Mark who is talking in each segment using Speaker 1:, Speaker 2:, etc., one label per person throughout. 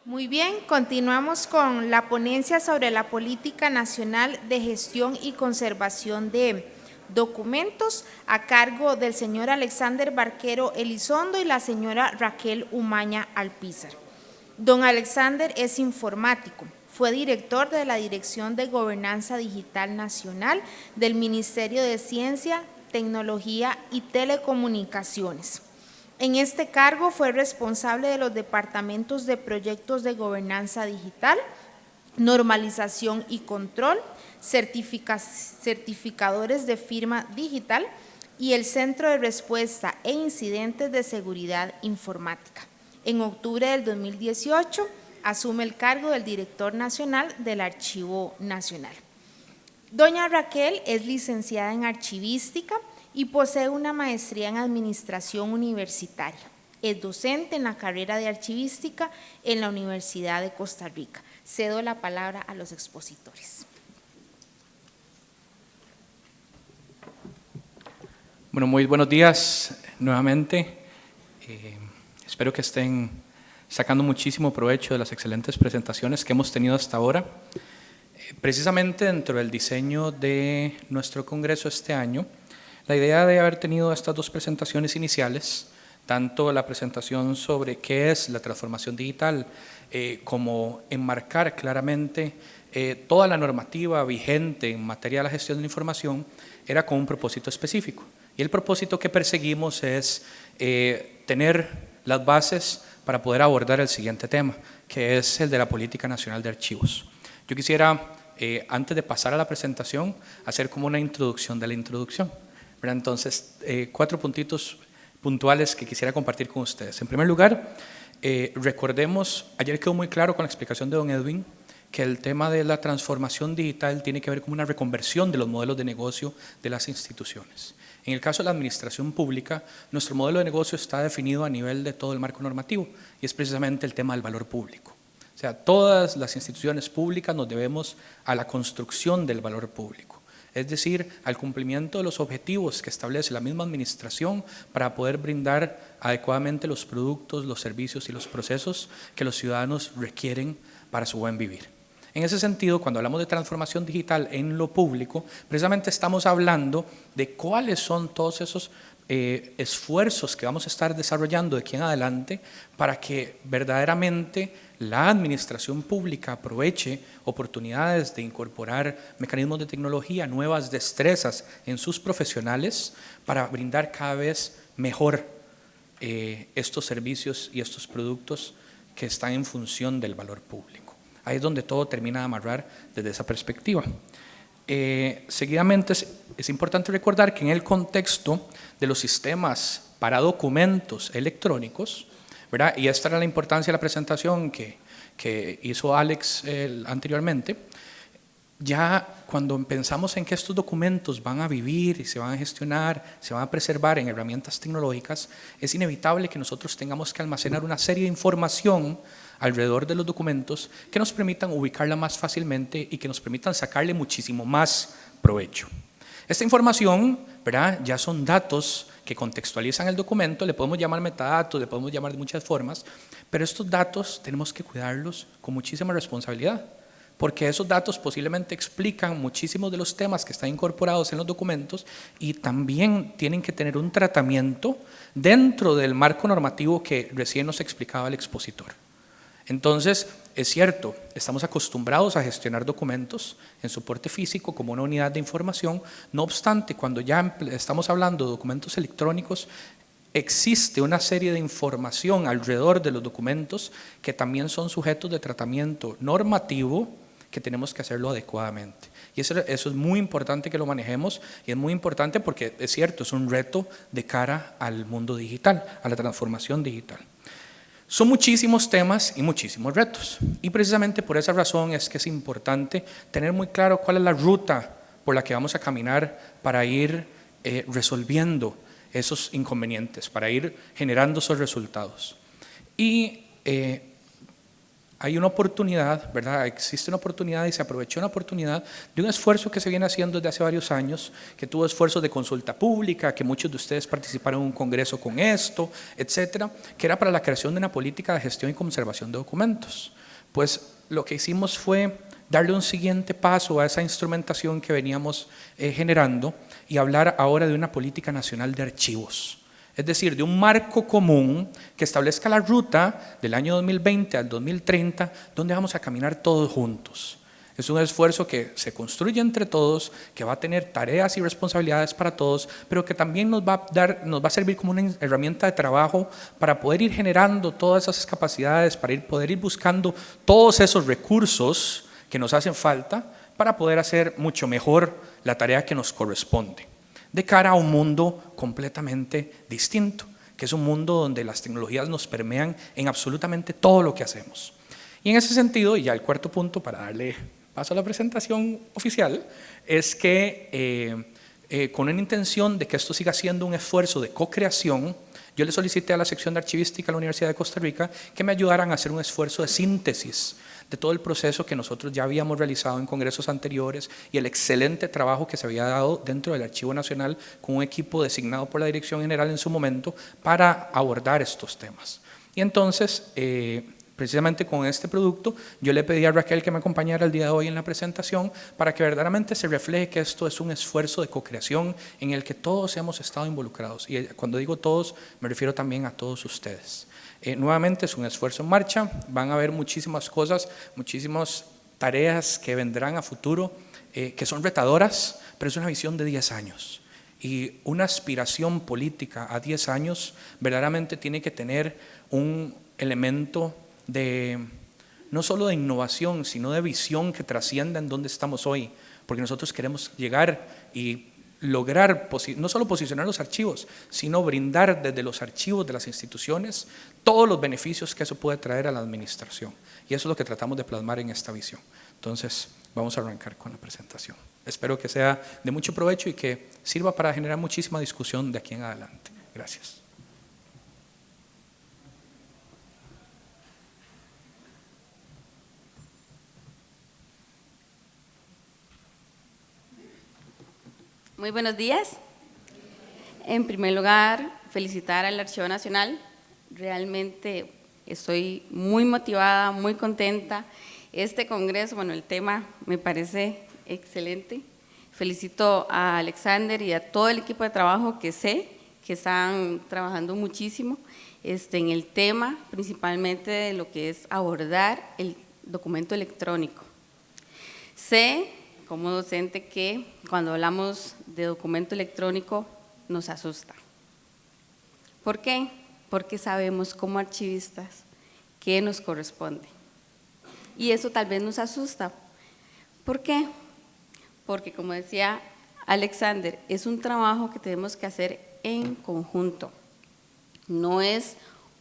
Speaker 1: Muy bien, continuamos con la ponencia sobre la Política Nacional de Gestión y Conservación de Documentos a cargo del señor Alexander Barquero Elizondo y la señora Raquel Umaña Alpizar. Don Alexander es informático, fue director de la Dirección de Gobernanza Digital Nacional del Ministerio de Ciencia, Tecnología y Telecomunicaciones. En este cargo fue responsable de los departamentos de proyectos de gobernanza digital, normalización y control, certificadores de firma digital y el Centro de Respuesta e Incidentes de Seguridad Informática. En octubre del 2018 asume el cargo del director nacional del Archivo Nacional. Doña Raquel es licenciada en archivística y posee una maestría en administración universitaria. Es docente en la carrera de archivística en la Universidad de Costa Rica. Cedo la palabra a los expositores.
Speaker 2: Bueno, muy buenos días nuevamente. Espero que estén sacando muchísimo provecho de las excelentes presentaciones que hemos tenido hasta ahora. Precisamente dentro del diseño de nuestro congreso este año, la idea de haber tenido estas dos presentaciones iniciales, tanto la presentación sobre qué es la transformación digital, como enmarcar claramente toda la normativa vigente en materia de la gestión de la información, era con un propósito específico. Y el propósito que perseguimos es tener las bases para poder abordar el siguiente tema, que es el de la Política Nacional de Archivos. Yo quisiera, antes de pasar a la presentación, hacer como una introducción de la introducción. Entonces, 4 puntitos puntuales que quisiera compartir con ustedes. En primer lugar, recordemos, ayer quedó muy claro con la explicación de don Edwin, que el tema de la transformación digital tiene que ver con una reconversión de los modelos de negocio de las instituciones. En el caso de la administración pública, nuestro modelo de negocio está definido a nivel de todo el marco normativo y es precisamente el tema del valor público. O sea, todas las instituciones públicas nos debemos a la construcción del valor público, es decir, al cumplimiento de los objetivos que establece la misma administración para poder brindar adecuadamente los productos, los servicios y los procesos que los ciudadanos requieren para su buen vivir. En ese sentido, cuando hablamos de transformación digital en lo público, precisamente estamos hablando de cuáles son todos esos esfuerzos que vamos a estar desarrollando de aquí en adelante para que verdaderamente la administración pública aproveche oportunidades de incorporar mecanismos de tecnología, nuevas destrezas en sus profesionales para brindar cada vez mejor estos servicios y estos productos que están en función del valor público. Ahí es donde todo termina de amarrar desde esa perspectiva. Seguidamente es importante recordar que en el contexto de los sistemas para documentos electrónicos, ¿verdad? Y esta era la importancia de la presentación que hizo Alex anteriormente, ya cuando pensamos en que estos documentos van a vivir y se van a gestionar, se van a preservar en herramientas tecnológicas, es inevitable que nosotros tengamos que almacenar una serie de información alrededor de los documentos que nos permitan ubicarla más fácilmente y que nos permitan sacarle muchísimo más provecho. Esta información, ¿verdad?, ya son datos que contextualizan el documento, le podemos llamar metadatos, le podemos llamar de muchas formas, pero estos datos tenemos que cuidarlos con muchísima responsabilidad, porque esos datos posiblemente explican muchísimos de los temas que están incorporados en los documentos y también tienen que tener un tratamiento dentro del marco normativo que recién nos explicaba el expositor. Entonces, es cierto, estamos acostumbrados a gestionar documentos en soporte físico como una unidad de información, no obstante, cuando ya estamos hablando de documentos electrónicos, existe una serie de información alrededor de los documentos que también son sujetos de tratamiento normativo que tenemos que hacerlo adecuadamente. Y eso es muy importante que lo manejemos y es muy importante porque es cierto, es un reto de cara al mundo digital, a la transformación digital. Son muchísimos temas y muchísimos retos y precisamente por esa razón es que es importante tener muy claro cuál es la ruta por la que vamos a caminar para ir resolviendo esos inconvenientes, para ir generando esos resultados. Y hay una oportunidad, ¿verdad? Existe una oportunidad y se aprovechó una oportunidad de un esfuerzo que se viene haciendo desde hace varios años, que tuvo esfuerzos de consulta pública, que muchos de ustedes participaron en un congreso con esto, etcétera, que era para la creación de una política de gestión y conservación de documentos. Pues lo que hicimos fue darle un siguiente paso a esa instrumentación que veníamos generando y hablar ahora de una política nacional de archivos. Es decir, de un marco común que establezca la ruta del año 2020 al 2030, donde vamos a caminar todos juntos. Es un esfuerzo que se construye entre todos, que va a tener tareas y responsabilidades para todos, pero que también nos va a servir como una herramienta de trabajo para poder ir generando todas esas capacidades, para poder ir buscando todos esos recursos que nos hacen falta para poder hacer mucho mejor la tarea que nos corresponde, de cara a un mundo completamente distinto, que es un mundo donde las tecnologías nos permean en absolutamente todo lo que hacemos. Y en ese sentido, y ya el cuarto punto para darle paso a la presentación oficial, es que con una intención de que esto siga siendo un esfuerzo de co-creación, yo le solicité a la sección de archivística de la Universidad de Costa Rica que me ayudaran a hacer un esfuerzo de síntesis de todo el proceso que nosotros ya habíamos realizado en congresos anteriores y el excelente trabajo que se había dado dentro del Archivo Nacional con un equipo designado por la Dirección General en su momento para abordar estos temas. Y entonces, precisamente con este producto, yo le pedí a Raquel que me acompañara el día de hoy en la presentación para que verdaderamente se refleje que esto es un esfuerzo de co-creación en el que todos hemos estado involucrados. Y cuando digo todos, me refiero también a todos ustedes. Nuevamente es un esfuerzo en marcha, van a haber muchísimas cosas, muchísimas tareas que vendrán a futuro, que son retadoras, pero es una visión de 10 años. Y una aspiración política a 10 años verdaderamente tiene que tener un elemento de no solo de innovación, sino de visión que trascienda en donde estamos hoy, porque nosotros queremos llegar y lograr no solo posicionar los archivos, sino brindar desde los archivos de las instituciones todos los beneficios que eso puede traer a la administración. Y eso es lo que tratamos de plasmar en esta visión. Entonces, vamos a arrancar con la presentación. Espero que sea de mucho provecho y que sirva para generar muchísima discusión de aquí en adelante. Gracias.
Speaker 3: Muy buenos días. En primer lugar, felicitar al Archivo Nacional. Realmente estoy muy motivada, muy contenta. Este congreso, bueno, el tema me parece excelente. Felicito a Alexander y a todo el equipo de trabajo que sé que están trabajando muchísimo en el tema, principalmente de lo que es abordar el documento electrónico. Sé como docente que cuando hablamos de documento electrónico nos asusta. ¿Por qué? Porque sabemos como archivistas qué nos corresponde. Y eso tal vez nos asusta. ¿Por qué? Porque como decía Alexander, es un trabajo que tenemos que hacer en conjunto. No es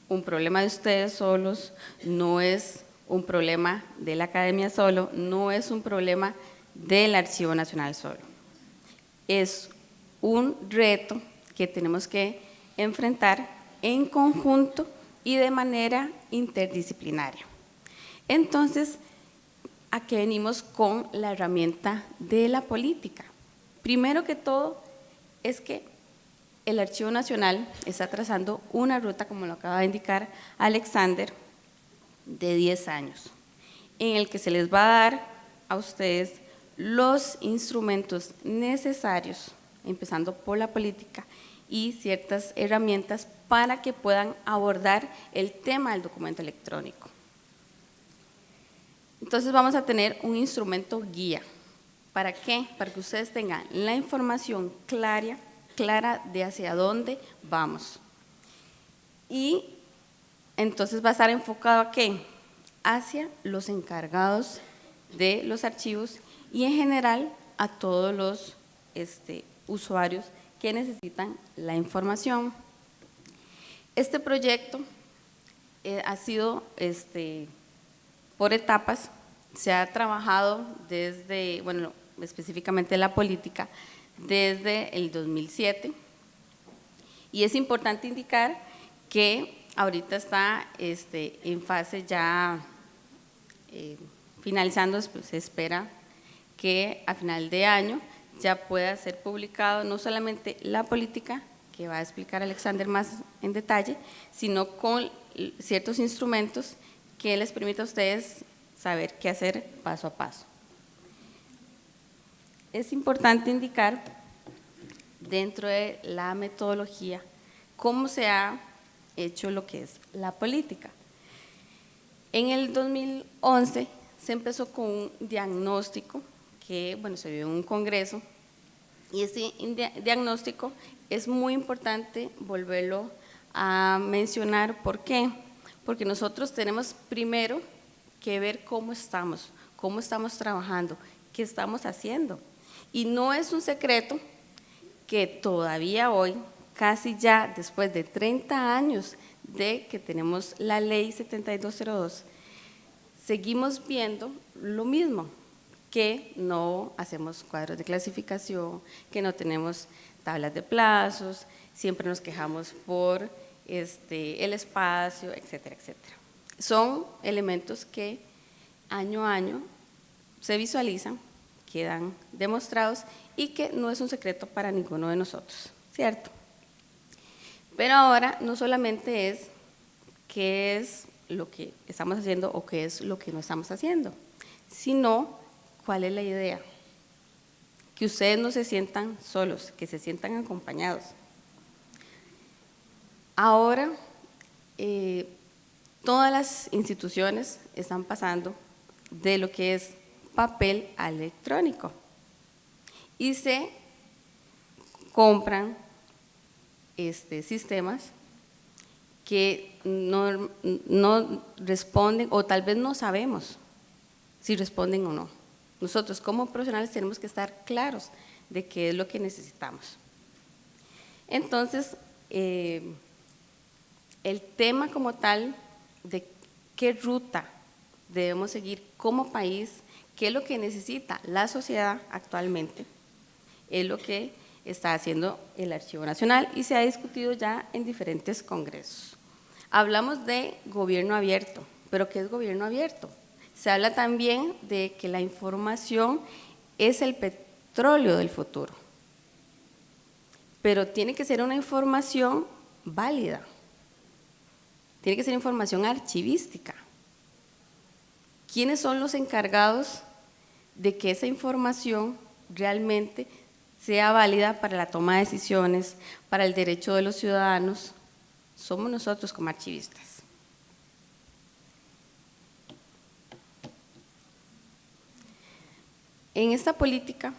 Speaker 3: un problema de ustedes solos, no es un problema de la academia solo, no es un problema del Archivo Nacional solo. Es un reto que tenemos que enfrentar en conjunto y de manera interdisciplinaria. Entonces, ¿a qué venimos con la herramienta de la política? Primero que todo, es que el Archivo Nacional está trazando una ruta, como lo acaba de indicar Alexander, de 10 años, en el que se les va a dar a ustedes los instrumentos necesarios, empezando por la política, y ciertas herramientas para que puedan abordar el tema del documento electrónico. Entonces vamos a tener un instrumento guía. ¿Para qué? Para que ustedes tengan la información clara de hacia dónde vamos. Y entonces va a estar enfocado ¿a qué? Hacia los encargados de los archivos y en general a todos los usuarios que necesitan la información. Este proyecto ha sido por etapas, se ha trabajado desde, bueno, específicamente la política, desde el 2007 y es importante indicar que ahorita está en fase ya finalizando, pues, se espera que a final de año ya pueda ser publicado no solamente la política, que va a explicar Alexander más en detalle, sino con ciertos instrumentos que les permita a ustedes saber qué hacer paso a paso. Es importante indicar dentro de la metodología cómo se ha hecho lo que es la política. En el 2011 se empezó con un diagnóstico que, bueno, se dio en un congreso, y ese diagnóstico es muy importante volverlo a mencionar. ¿Por qué? Porque nosotros tenemos primero que ver cómo estamos trabajando, qué estamos haciendo. Y no es un secreto que todavía hoy, casi ya después de 30 años de que tenemos la ley 7202, seguimos viendo lo mismo, que no hacemos cuadros de clasificación, que no tenemos tablas de plazos, siempre nos quejamos por el espacio, etcétera, etcétera. Son elementos que año a año se visualizan, quedan demostrados y que no es un secreto para ninguno de nosotros, ¿cierto? Pero ahora no solamente es qué es lo que estamos haciendo o qué es lo que no estamos haciendo, sino cuál es la idea, que ustedes no se sientan solos, que se sientan acompañados. Ahora, todas las instituciones están pasando de lo que es papel a electrónico y se compran sistemas que no responden, o tal vez no sabemos si responden o no. Nosotros como profesionales tenemos que estar claros de qué es lo que necesitamos. Entonces, el tema como tal de qué ruta debemos seguir como país, qué es lo que necesita la sociedad actualmente, es lo que está haciendo el Archivo Nacional y se ha discutido ya en diferentes congresos. Hablamos de gobierno abierto, pero ¿qué es gobierno abierto? Se habla también de que la información es el petróleo del futuro, pero tiene que ser una información válida, tiene que ser información archivística. ¿Quiénes son los encargados de que esa información realmente sea válida para la toma de decisiones, para el derecho de los ciudadanos? Somos nosotros como archivistas. En esta política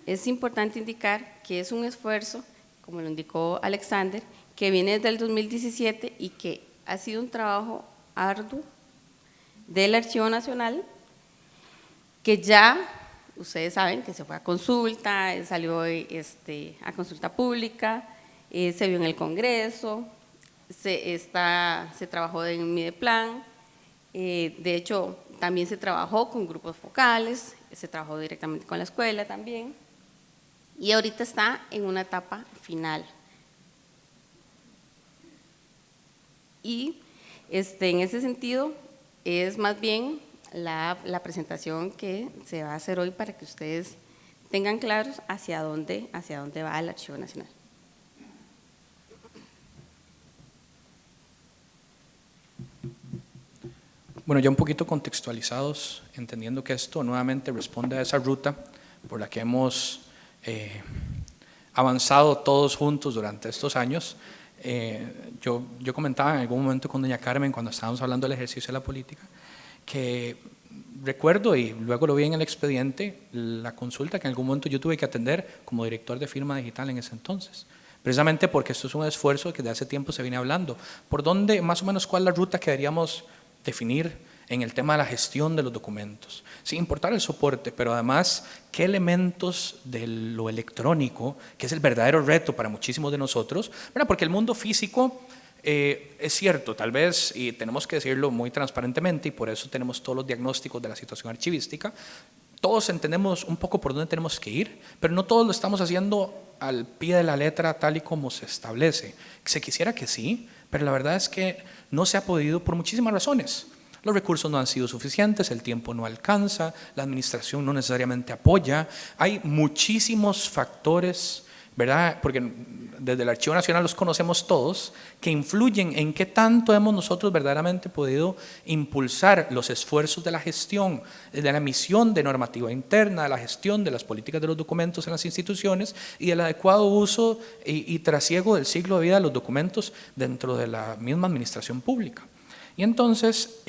Speaker 3: es importante indicar que es un esfuerzo, como lo indicó Alexander, que viene desde el 2017 y que ha sido un trabajo arduo del Archivo Nacional, que ya ustedes saben que se fue a consulta, salió a consulta pública, se vio en el Congreso, se trabajó en Mideplan, de hecho también se trabajó con grupos focales, se trabajó directamente con la escuela también, y ahorita está en una etapa final. Y en ese sentido es más bien la presentación que se va a hacer hoy para que ustedes tengan claros hacia dónde va el Archivo Nacional.
Speaker 2: Bueno, ya un poquito contextualizados, entendiendo que esto nuevamente responde a esa ruta por la que hemos avanzado todos juntos durante estos años. Yo comentaba en algún momento con doña Carmen, cuando estábamos hablando del ejercicio de la política, que recuerdo, y luego lo vi en el expediente, la consulta que en algún momento yo tuve que atender como director de firma digital en ese entonces, precisamente porque esto es un esfuerzo que de hace tiempo se viene hablando. ¿Por dónde, más o menos, cuál es la ruta que deberíamos definir en el tema de la gestión de los documentos? Sin importar el soporte, pero además, ¿qué elementos de lo electrónico, que es el verdadero reto para muchísimos de nosotros? Bueno, porque el mundo físico es cierto, tal vez, y tenemos que decirlo muy transparentemente, y por eso tenemos todos los diagnósticos de la situación archivística, todos entendemos un poco por dónde tenemos que ir, pero no todos lo estamos haciendo al pie de la letra tal y como se establece. Se quisiera que sí, pero la verdad es que no se ha podido por muchísimas razones. Los recursos no han sido suficientes, el tiempo no alcanza, la administración no necesariamente apoya. Hay muchísimos factores, ¿verdad? Porque desde el Archivo Nacional los conocemos todos, que influyen en qué tanto hemos nosotros verdaderamente podido impulsar los esfuerzos de la gestión, de la emisión de normativa interna, de la gestión de las políticas de los documentos en las instituciones y del adecuado uso y trasiego del ciclo de vida de los documentos dentro de la misma administración pública. Y entonces,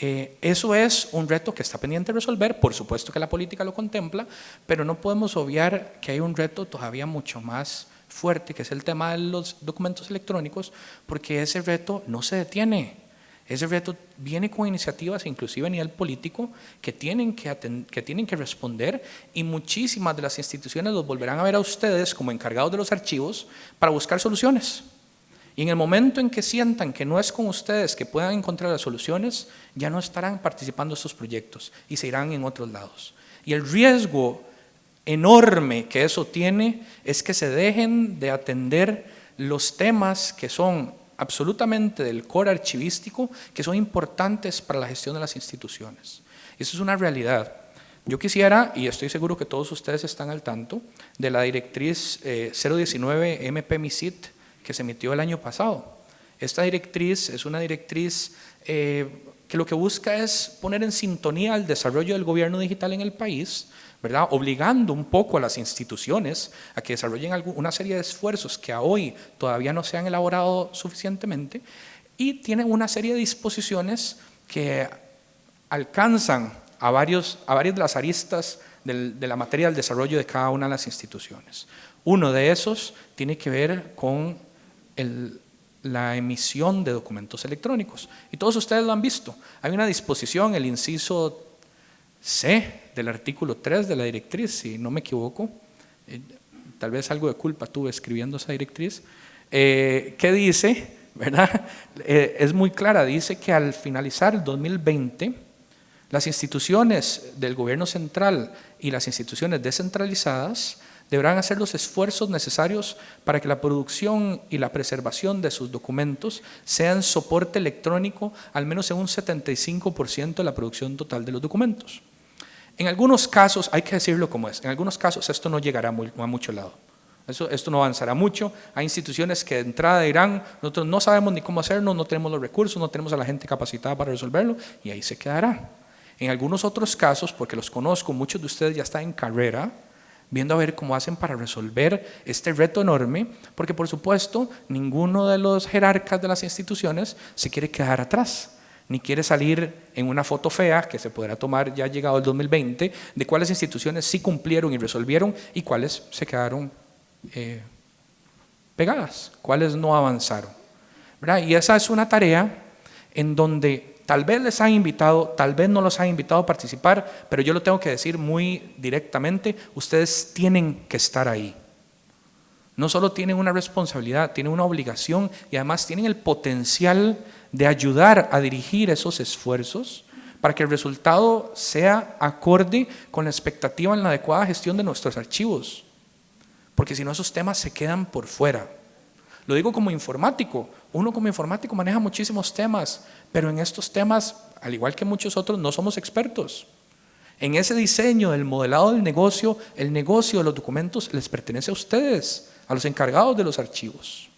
Speaker 2: eso es un reto que está pendiente de resolver. Por supuesto que la política lo contempla, pero no podemos obviar que hay un reto todavía mucho más fuerte, que es el tema de los documentos electrónicos, porque ese reto no se detiene. Ese reto viene con iniciativas, inclusive a nivel político, que tienen que responder, y muchísimas de las instituciones los volverán a ver a ustedes como encargados de los archivos para buscar soluciones. Y en el momento en que sientan que no es con ustedes que puedan encontrar las soluciones, ya no estarán participando en estos proyectos y se irán en otros lados. Y el riesgo enorme que eso tiene es que se dejen de atender los temas que son absolutamente del core archivístico, que son importantes para la gestión de las instituciones. Eso es una realidad. Yo quisiera, y estoy seguro que todos ustedes están al tanto, de la directriz 019 MP-MISIT, que se emitió el año pasado. Esta directriz es una directriz que lo que busca es poner en sintonía el desarrollo del gobierno digital en el país, ¿verdad? Obligando un poco a las instituciones a que desarrollen una serie de esfuerzos que a hoy todavía no se han elaborado suficientemente, y tiene una serie de disposiciones que alcanzan a varias de las aristas de la materia del desarrollo de cada una de las instituciones. Uno de esos tiene que ver con la emisión de documentos electrónicos. Y todos ustedes lo han visto. Hay una disposición, el inciso C del artículo 3 de la directriz, si no me equivoco, tal vez algo de culpa tuve escribiendo esa directriz, que dice, ¿verdad? Es muy clara, dice que al finalizar el 2020, las instituciones del gobierno central y las instituciones descentralizadas deberán hacer los esfuerzos necesarios para que la producción y la preservación de sus documentos sean soporte electrónico al menos en un 75% de la producción total de los documentos. En algunos casos, hay que decirlo como es, en algunos casos esto no llegará a mucho lado. Esto no avanzará mucho. Hay instituciones que de entrada dirán, nosotros no sabemos ni cómo hacerlo, no tenemos los recursos, no tenemos a la gente capacitada para resolverlo, y ahí se quedará. En algunos otros casos, porque los conozco, muchos de ustedes ya están en carrera, viendo a ver cómo hacen para resolver este reto enorme, porque por supuesto ninguno de los jerarcas de las instituciones se quiere quedar atrás, ni quiere salir en una foto fea que se podrá tomar ya llegado el 2020, de cuáles instituciones sí cumplieron y resolvieron y cuáles se quedaron pegadas, cuáles no avanzaron, ¿verdad? Y esa es una tarea en donde tal vez les han invitado, tal vez no los han invitado a participar, pero yo lo tengo que decir muy directamente, ustedes tienen que estar ahí. No solo tienen una responsabilidad, tienen una obligación y además tienen el potencial de ayudar a dirigir esos esfuerzos para que el resultado sea acorde con la expectativa en la adecuada gestión de nuestros archivos. Porque si no, esos temas se quedan por fuera. Lo digo como informático, uno como informático maneja muchísimos temas, pero en estos temas, al igual que muchos otros, no somos expertos. En ese diseño del modelado del negocio, el negocio de los documentos les pertenece a ustedes, a los encargados de los archivos.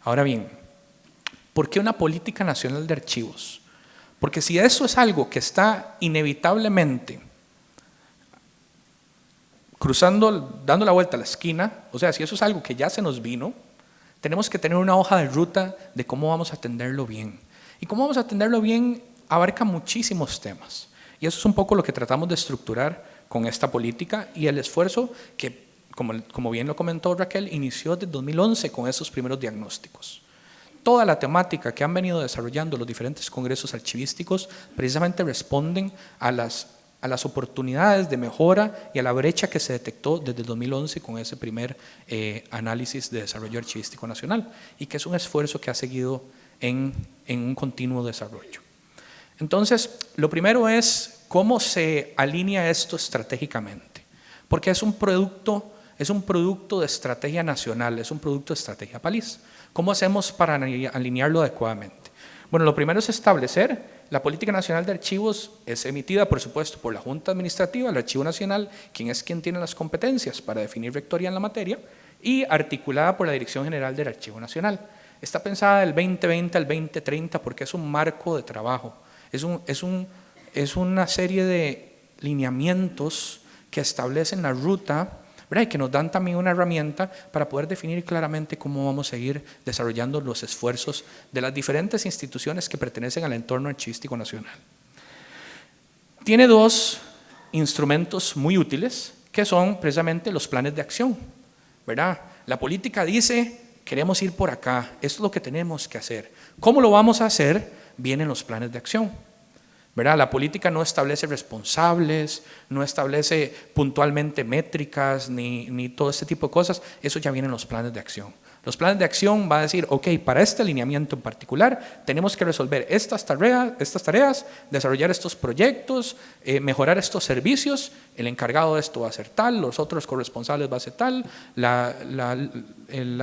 Speaker 2: Ahora bien, ¿por qué una política nacional de archivos? Porque si eso es algo que está inevitablemente dando la vuelta a la esquina, o sea, si eso es algo que ya se nos vino, tenemos que tener una hoja de ruta de cómo vamos a atenderlo bien. Y cómo vamos a atenderlo bien abarca muchísimos temas. Y eso es un poco lo que tratamos de estructurar con esta política y el esfuerzo que, como bien lo comentó Raquel, inició desde 2011 con esos primeros diagnósticos. Toda la temática que han venido desarrollando los diferentes congresos archivísticos precisamente responden a las oportunidades de mejora y a la brecha que se detectó desde el 2011 con ese primer análisis de desarrollo archivístico nacional, y que es un esfuerzo que ha seguido en un continuo desarrollo. Entonces, lo primero es cómo se alinea esto estratégicamente, porque es un producto de estrategia nacional, es un producto de estrategia país. ¿Cómo hacemos para alinearlo adecuadamente? Bueno, lo primero es establecer la Política Nacional de Archivos. Es emitida, por supuesto, por la Junta Administrativa, el Archivo Nacional, quien tiene las competencias para definir rectoría en la materia, y articulada por la Dirección General del Archivo Nacional. Está pensada del 2020 al 2030 porque es un marco de trabajo, es una serie de lineamientos que establecen la ruta, ¿verdad? Y que nos dan también una herramienta para poder definir claramente cómo vamos a seguir desarrollando los esfuerzos de las diferentes instituciones que pertenecen al entorno archivístico nacional. Tiene dos instrumentos muy útiles, que son precisamente los planes de acción, ¿verdad? La política dice, queremos ir por acá, esto es lo que tenemos que hacer. ¿Cómo lo vamos a hacer? Vienen los planes de acción, ¿verdad? La política no establece responsables, no establece puntualmente métricas, ni todo este tipo de cosas. Eso ya viene en los planes de acción. Los planes de acción van a decir, ok, para este alineamiento en particular tenemos que resolver estas tareas, desarrollar estos proyectos, mejorar estos servicios, el encargado de esto va a ser tal, los otros corresponsables va a ser tal, la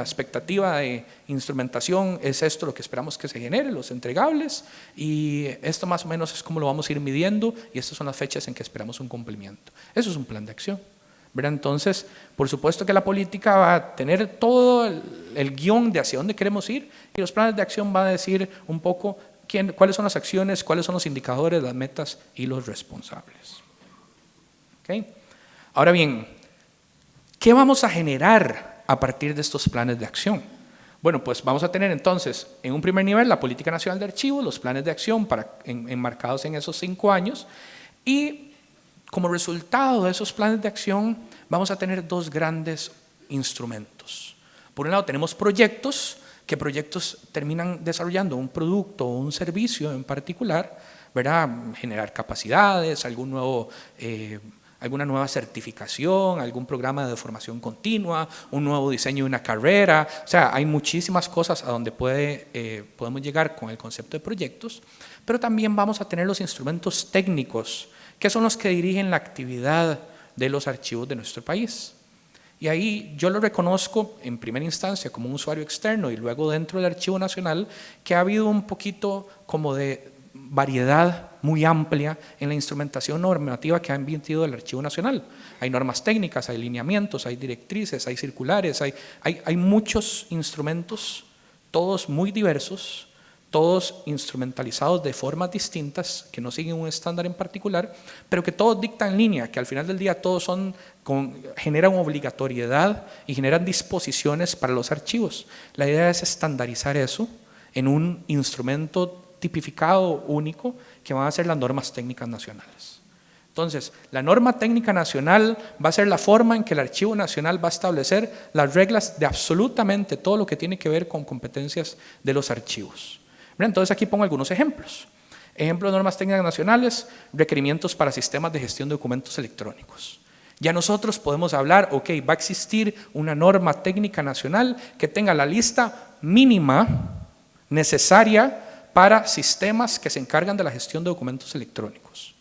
Speaker 2: expectativa de instrumentación es esto lo que esperamos que se genere, los entregables, y esto más o menos es como lo vamos a ir midiendo, y estas son las fechas en que esperamos un cumplimiento. Eso es un plan de acción, ¿verdad? Entonces, por supuesto que la política va a tener todo el guión de hacia dónde queremos ir, y los planes de acción van a decir un poco cuáles son las acciones, cuáles son los indicadores, las metas y los responsables. ¿Okay? Ahora bien, ¿qué vamos a generar a partir de estos planes de acción? Bueno, pues vamos a tener entonces, en un primer nivel, la Política Nacional de Archivos, los planes de acción enmarcados en esos 5 años, y como resultado de esos planes de acción vamos a tener dos grandes instrumentos. Por un lado tenemos proyectos, que proyectos terminan desarrollando un producto o un servicio en particular, ¿verdad? Generar capacidades, alguna nueva certificación, algún programa de formación continua, un nuevo diseño de una carrera. O sea, hay muchísimas cosas a donde podemos llegar con el concepto de proyectos, pero también vamos a tener los instrumentos técnicos, que son los que dirigen la actividad de los archivos de nuestro país. Y ahí yo lo reconozco en primera instancia como un usuario externo y luego dentro del Archivo Nacional, que ha habido un poquito como de variedad muy amplia en la instrumentación normativa que ha emitido el Archivo Nacional. Hay normas técnicas, hay lineamientos, hay directrices, hay circulares, hay muchos instrumentos, todos muy diversos, todos instrumentalizados de formas distintas, que no siguen un estándar en particular, pero que todos dictan línea, que al final del día todos generan obligatoriedad y generan disposiciones para los archivos. La idea es estandarizar eso en un instrumento tipificado único que van a ser las normas técnicas nacionales. Entonces, la norma técnica nacional va a ser la forma en que el Archivo Nacional va a establecer las reglas de absolutamente todo lo que tiene que ver con competencias de los archivos. Entonces aquí pongo algunos ejemplos. Ejemplos de normas técnicas nacionales, requerimientos para sistemas de gestión de documentos electrónicos. Ya nosotros podemos hablar, ok, va a existir una norma técnica nacional que tenga la lista mínima necesaria para sistemas que se encargan de la gestión de documentos electrónicos.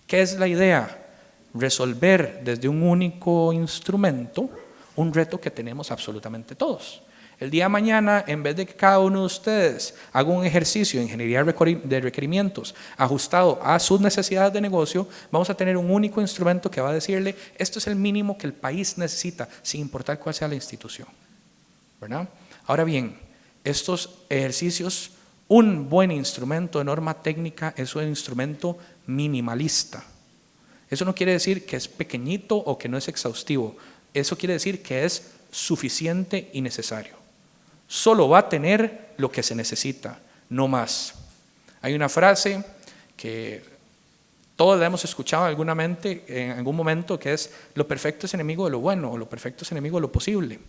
Speaker 2: ¿Qué es la idea? Resolver desde un único instrumento un reto que tenemos absolutamente todos. El día de mañana, en vez de que cada uno de ustedes haga un ejercicio de ingeniería de requerimientos ajustado a sus necesidades de negocio, vamos a tener un único instrumento que va a decirle, esto es el mínimo que el país necesita, sin importar cuál sea la institución, ¿verdad? Ahora bien, estos ejercicios, un buen instrumento de norma técnica es un instrumento minimalista. Eso no quiere decir que es pequeñito o que no es exhaustivo, eso quiere decir que es suficiente y necesario. Solo va a tener lo que se necesita, no más. Hay una frase que todos la hemos escuchado en algún momento, que es: lo perfecto es enemigo de lo bueno, o lo perfecto es enemigo de lo posible.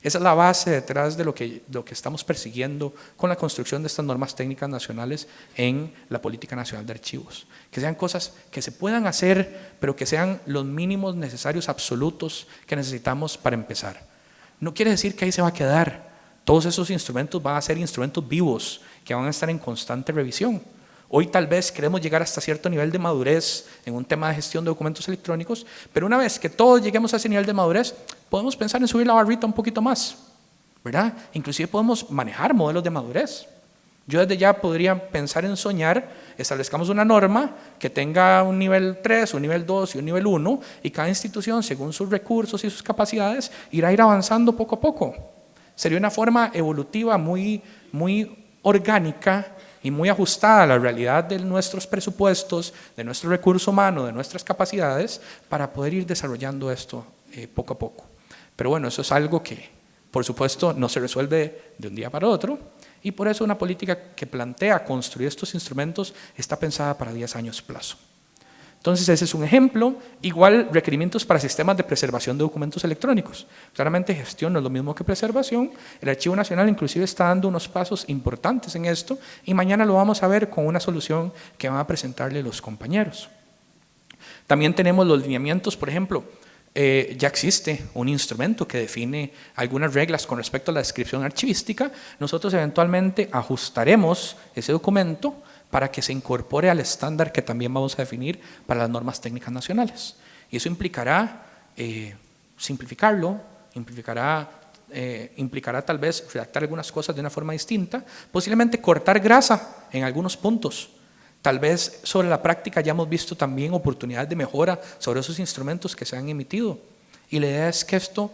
Speaker 2: Esa es la base detrás de lo que estamos persiguiendo con la construcción de estas normas técnicas nacionales en la Política Nacional de Archivos. Que sean cosas que se puedan hacer, pero que sean los mínimos necesarios absolutos que necesitamos para empezar. No quiere decir que ahí se va a quedar. Todos esos instrumentos van a ser instrumentos vivos que van a estar en constante revisión. Hoy tal vez queremos llegar hasta cierto nivel de madurez en un tema de gestión de documentos electrónicos, pero una vez que todos lleguemos a ese nivel de madurez, podemos pensar en subir la barrita un poquito más, ¿verdad? Inclusive podemos manejar modelos de madurez, Yo desde ya podría pensar en soñar, establezcamos una norma que tenga un nivel 3, un nivel 2 y un nivel 1, y cada institución, según sus recursos y sus capacidades, irá a ir avanzando poco a poco. Sería una forma evolutiva muy orgánica y muy ajustada a la realidad de nuestros presupuestos, de nuestro recurso humano, de nuestras capacidades, para poder ir desarrollando esto poco a poco. Pero bueno, eso es algo que, por supuesto, no se resuelve de un día para otro, y por eso una política que plantea construir estos instrumentos está pensada para 10 años plazo. Entonces ese es un ejemplo. Igual requerimientos para sistemas de preservación de documentos electrónicos. Claramente gestión no es lo mismo que preservación. El Archivo Nacional inclusive está dando unos pasos importantes en esto y mañana lo vamos a ver con una solución que van a presentarle los compañeros. También tenemos los lineamientos, por ejemplo, ya existe un instrumento que define algunas reglas con respecto a la descripción archivística. Nosotros eventualmente ajustaremos ese documento para que se incorpore al estándar que también vamos a definir para las normas técnicas nacionales. Y eso implicará simplificarlo, implicará tal vez redactar algunas cosas de una forma distinta, posiblemente cortar grasa en algunos puntos. Tal vez sobre la práctica ya hemos visto también oportunidades de mejora sobre esos instrumentos que se han emitido. Y la idea es que esto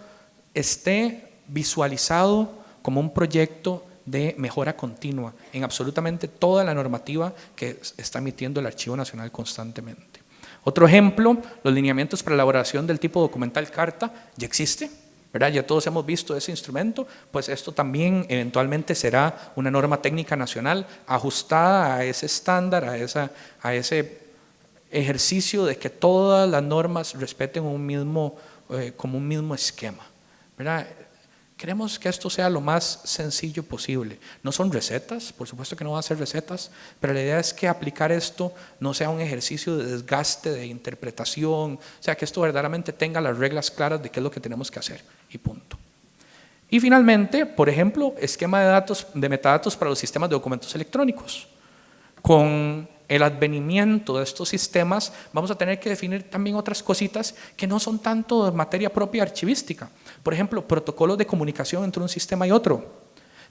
Speaker 2: esté visualizado como un proyecto de mejora continua en absolutamente toda la normativa que está emitiendo el Archivo Nacional constantemente. Otro ejemplo, los lineamientos para la elaboración del tipo documental carta ya existe, ¿verdad? Ya todos hemos visto ese instrumento, pues esto también eventualmente será una norma técnica nacional ajustada a ese estándar, a ese ejercicio de que todas las normas respeten como un mismo esquema, ¿verdad? Queremos que esto sea lo más sencillo posible. No son recetas, por supuesto que no van a ser recetas, pero la idea es que aplicar esto no sea un ejercicio de desgaste, de interpretación, o sea, que esto verdaderamente tenga las reglas claras de qué es lo que tenemos que hacer y punto. Y finalmente, por ejemplo, esquema de metadatos para los sistemas de documentos electrónicos. Con el advenimiento de estos sistemas vamos a tener que definir también otras cositas que no son tanto de materia propia archivística. Por ejemplo, protocolos de comunicación entre un sistema y otro.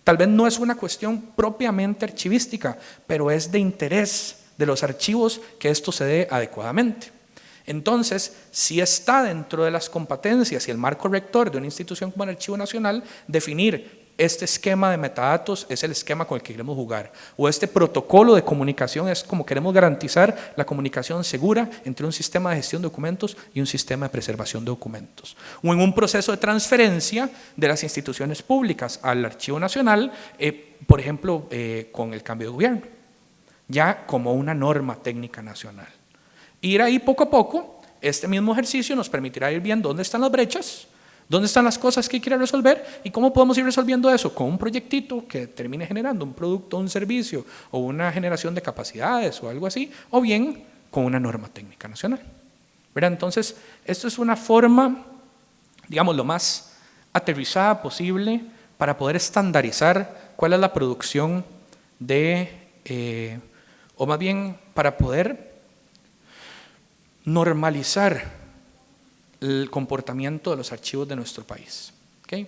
Speaker 2: Tal vez no es una cuestión propiamente archivística, pero es de interés de los archivos que esto se dé adecuadamente. Entonces, si está dentro de las competencias y el marco rector de una institución como el Archivo Nacional, definir este esquema de metadatos es el esquema con el que queremos jugar, o este protocolo de comunicación es como queremos garantizar la comunicación segura entre un sistema de gestión de documentos y un sistema de preservación de documentos, o en un proceso de transferencia de las instituciones públicas al Archivo Nacional, por ejemplo, con el cambio de gobierno, ya como una norma técnica nacional. Ir ahí poco a poco, este mismo ejercicio nos permitirá ir viendo dónde están las brechas, dónde están las cosas que quiere resolver y cómo podemos ir resolviendo eso con un proyectito que termine generando un producto, un servicio o una generación de capacidades o algo así, o bien con una norma técnica nacional. ¿Verdad? Entonces, esto es una forma, digamos, lo más aterrizada posible para poder estandarizar cuál es la producción o más bien para poder normalizar el comportamiento de los archivos de nuestro país. ¿Okay?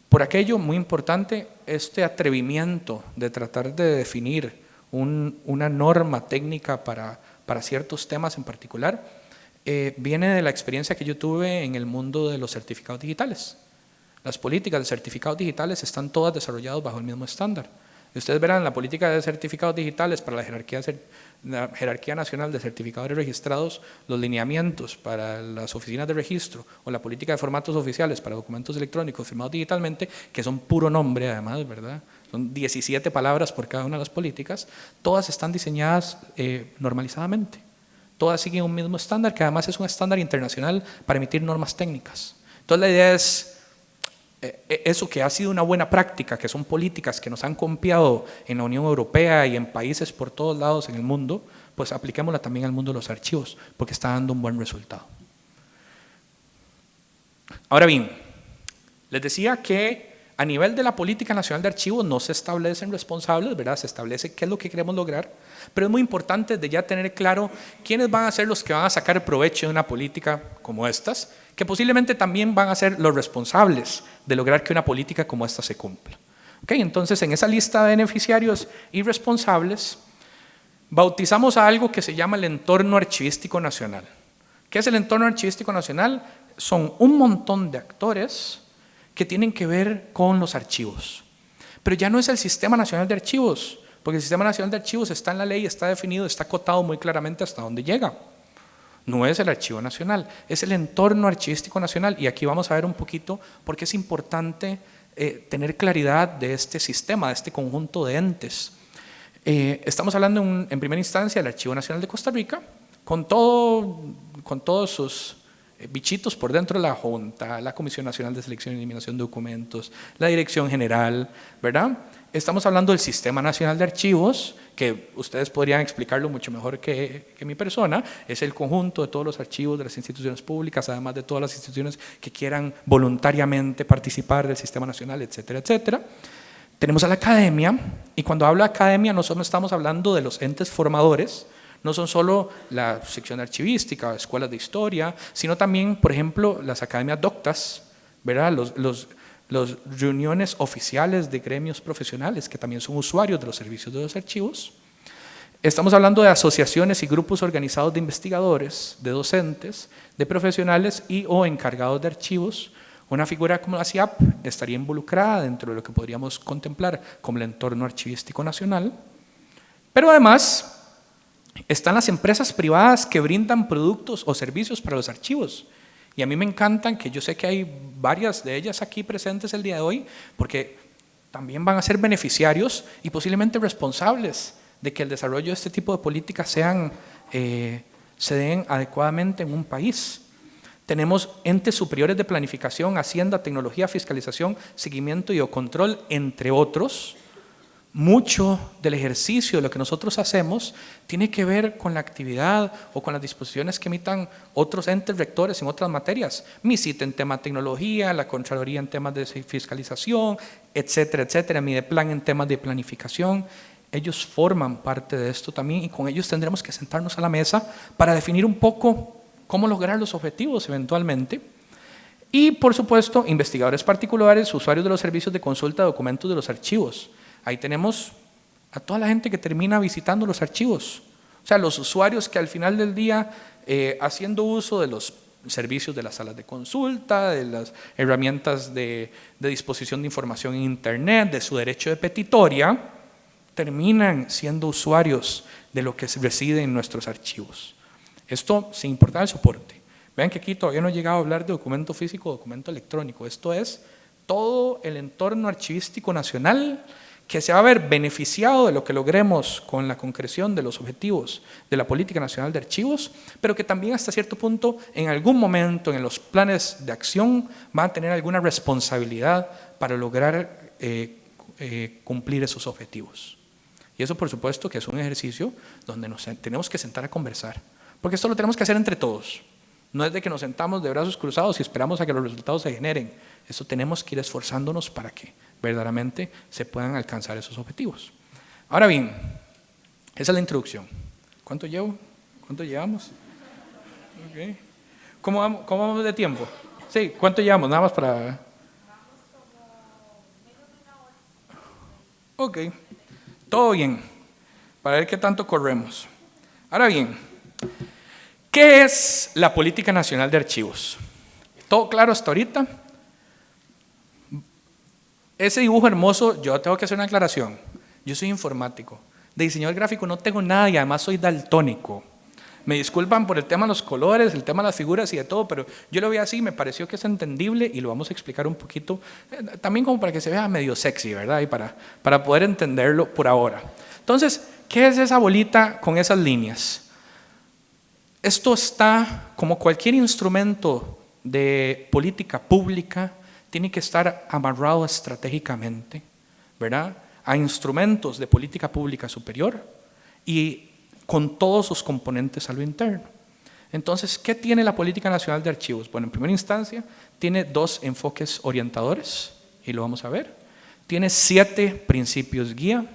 Speaker 2: Por aquello, muy importante, este atrevimiento de tratar de definir una norma técnica para ciertos temas en particular, viene de la experiencia que yo tuve en el mundo de los certificados digitales. Las políticas de certificados digitales están todas desarrolladas bajo el mismo estándar. Ustedes verán la política de certificados digitales para la jerarquía nacional de certificadores registrados, los lineamientos para las oficinas de registro o la política de formatos oficiales para documentos electrónicos firmados digitalmente, que son puro nombre además, ¿verdad? Son 17 palabras por cada una de las políticas, todas están diseñadas normalizadamente. Todas siguen un mismo estándar, que además es un estándar internacional para emitir normas técnicas. Entonces la idea es eso que ha sido una buena práctica, que son políticas que nos han copiado en la Unión Europea y en países por todos lados en el mundo, pues apliquémosla también al mundo de los archivos, porque está dando un buen resultado. Ahora bien, les decía que a nivel de la Política Nacional de Archivos no se establecen responsables, ¿verdad? Se establece qué es lo que queremos lograr, pero es muy importante de ya tener claro quiénes van a ser los que van a sacar provecho de una política como estas, que posiblemente también van a ser los responsables de lograr que una política como esta se cumpla. Okay, entonces, en esa lista de beneficiarios y responsables, bautizamos a algo que se llama el entorno archivístico nacional. ¿Qué es el entorno archivístico nacional? Son un montón de actores que tienen que ver con los archivos. Pero ya no es el Sistema Nacional de Archivos, porque el Sistema Nacional de Archivos está en la ley, está definido, está acotado muy claramente hasta dónde llega. No es el Archivo Nacional, es el entorno archivístico nacional. Y aquí vamos a ver un poquito por qué es importante tener claridad de este sistema, de este conjunto de entes. Estamos hablando en primera instancia del Archivo Nacional de Costa Rica, con todos sus bichitos por dentro de la Junta, la Comisión Nacional de Selección y Eliminación de Documentos, la Dirección General, ¿verdad? Estamos hablando del Sistema Nacional de Archivos, que ustedes podrían explicarlo mucho mejor que mi persona. Es el conjunto de todos los archivos de las instituciones públicas, además de todas las instituciones que quieran voluntariamente participar del Sistema Nacional, etcétera, etcétera. Tenemos a la academia, y cuando hablo de academia no solo estamos hablando de los entes formadores, no son solo la sección archivística, escuelas de historia, sino también, por ejemplo, las academias doctas, ¿verdad? Los reuniones oficiales de gremios profesionales, que también son usuarios de los servicios de los archivos. Estamos hablando de asociaciones y grupos organizados de investigadores, de docentes, de profesionales y o encargados de archivos. Una figura como la CIAP estaría involucrada dentro de lo que podríamos contemplar como el entorno archivístico nacional. Pero además están las empresas privadas que brindan productos o servicios para los archivos. Y a mí me encantan, que yo sé que hay varias de ellas aquí presentes el día de hoy, porque también van a ser beneficiarios y posiblemente responsables de que el desarrollo de este tipo de políticas se den adecuadamente en un país. Tenemos entes superiores de planificación, hacienda, tecnología, fiscalización, seguimiento y o control, entre otros. Mucho del ejercicio de lo que nosotros hacemos tiene que ver con la actividad o con las disposiciones que emitan otros entes rectores en otras materias. MISIT en temas de tecnología, la Contraloría en temas de fiscalización, etcétera, etcétera. Mideplan en temas de planificación. Ellos forman parte de esto también y con ellos tendremos que sentarnos a la mesa para definir un poco cómo lograr los objetivos eventualmente. Y, por supuesto, investigadores particulares, usuarios de los servicios de consulta de documentos de los archivos. Ahí tenemos a toda la gente que termina visitando los archivos. O sea, los usuarios que al final del día, haciendo uso de los servicios de las salas de consulta, de las herramientas de disposición de información en Internet, de su derecho de petitoria, terminan siendo usuarios de lo que reside en nuestros archivos. Esto sin importar el soporte. Vean que aquí todavía no he llegado a hablar de documento físico o documento electrónico. Esto es todo el entorno archivístico nacional que se va a ver beneficiado de lo que logremos con la concreción de los objetivos de la Política Nacional de Archivos, pero que también hasta cierto punto, en algún momento en los planes de acción, van a tener alguna responsabilidad para lograr cumplir esos objetivos. Y eso, por supuesto, que es un ejercicio donde nos tenemos que sentar a conversar, porque esto lo tenemos que hacer entre todos. No es de que nos sentamos de brazos cruzados y esperamos a que los resultados se generen. Eso tenemos que ir esforzándonos para que verdaderamente se puedan alcanzar esos objetivos. Ahora bien, esa es la introducción. ¿Cuánto llevo? ¿Cuánto llevamos? Okay. ¿Cómo vamos de tiempo? Sí, ¿cuánto llevamos? Nada más para... Ok, todo bien, para ver qué tanto corremos. Ahora bien, ¿qué es la Política Nacional de Archivos? ¿Todo claro hasta ahorita? Ese dibujo hermoso, yo tengo que hacer una aclaración. Yo soy informático. De diseñador gráfico no tengo nada y además soy daltónico. Me disculpan por el tema de los colores, el tema de las figuras y de todo, pero yo lo vi así, me pareció que es entendible y lo vamos a explicar un poquito, también como para que se vea medio sexy, ¿verdad? Y para poder entenderlo por ahora. Entonces, ¿qué es esa bolita con esas líneas? Esto está, como cualquier instrumento de política pública, tiene que estar amarrado estratégicamente, ¿verdad?, a instrumentos de política pública superior y con todos sus componentes a lo interno. Entonces, ¿qué tiene la Política Nacional de Archivos? Bueno, en primera instancia, tiene 2 enfoques orientadores, y lo vamos a ver. Tiene 7 principios guía,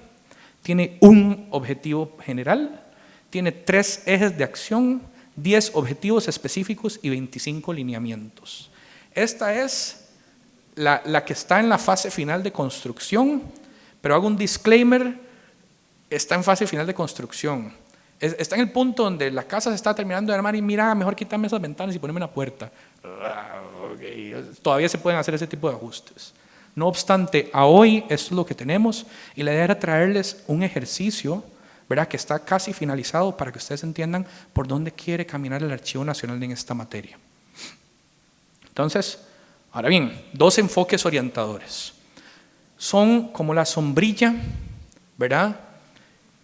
Speaker 2: tiene 1 objetivo general, tiene 3 ejes de acción, 10 objetivos específicos y 25 lineamientos. Esta es la que está en la fase final de construcción pero hago un disclaimer, está en fase final de construcción. Está en el punto donde la casa se está terminando de armar y mira, mejor quitarme esas ventanas y ponerme una puerta. Okay. Todavía se pueden hacer ese tipo de ajustes. No obstante, a hoy esto es lo que tenemos y la idea era traerles un ejercicio, ¿verdad?, que está casi finalizado para que ustedes entiendan por dónde quiere caminar el Archivo Nacional en esta materia. Entonces, ahora bien, 2 enfoques orientadores. Son como la sombrilla, ¿verdad?,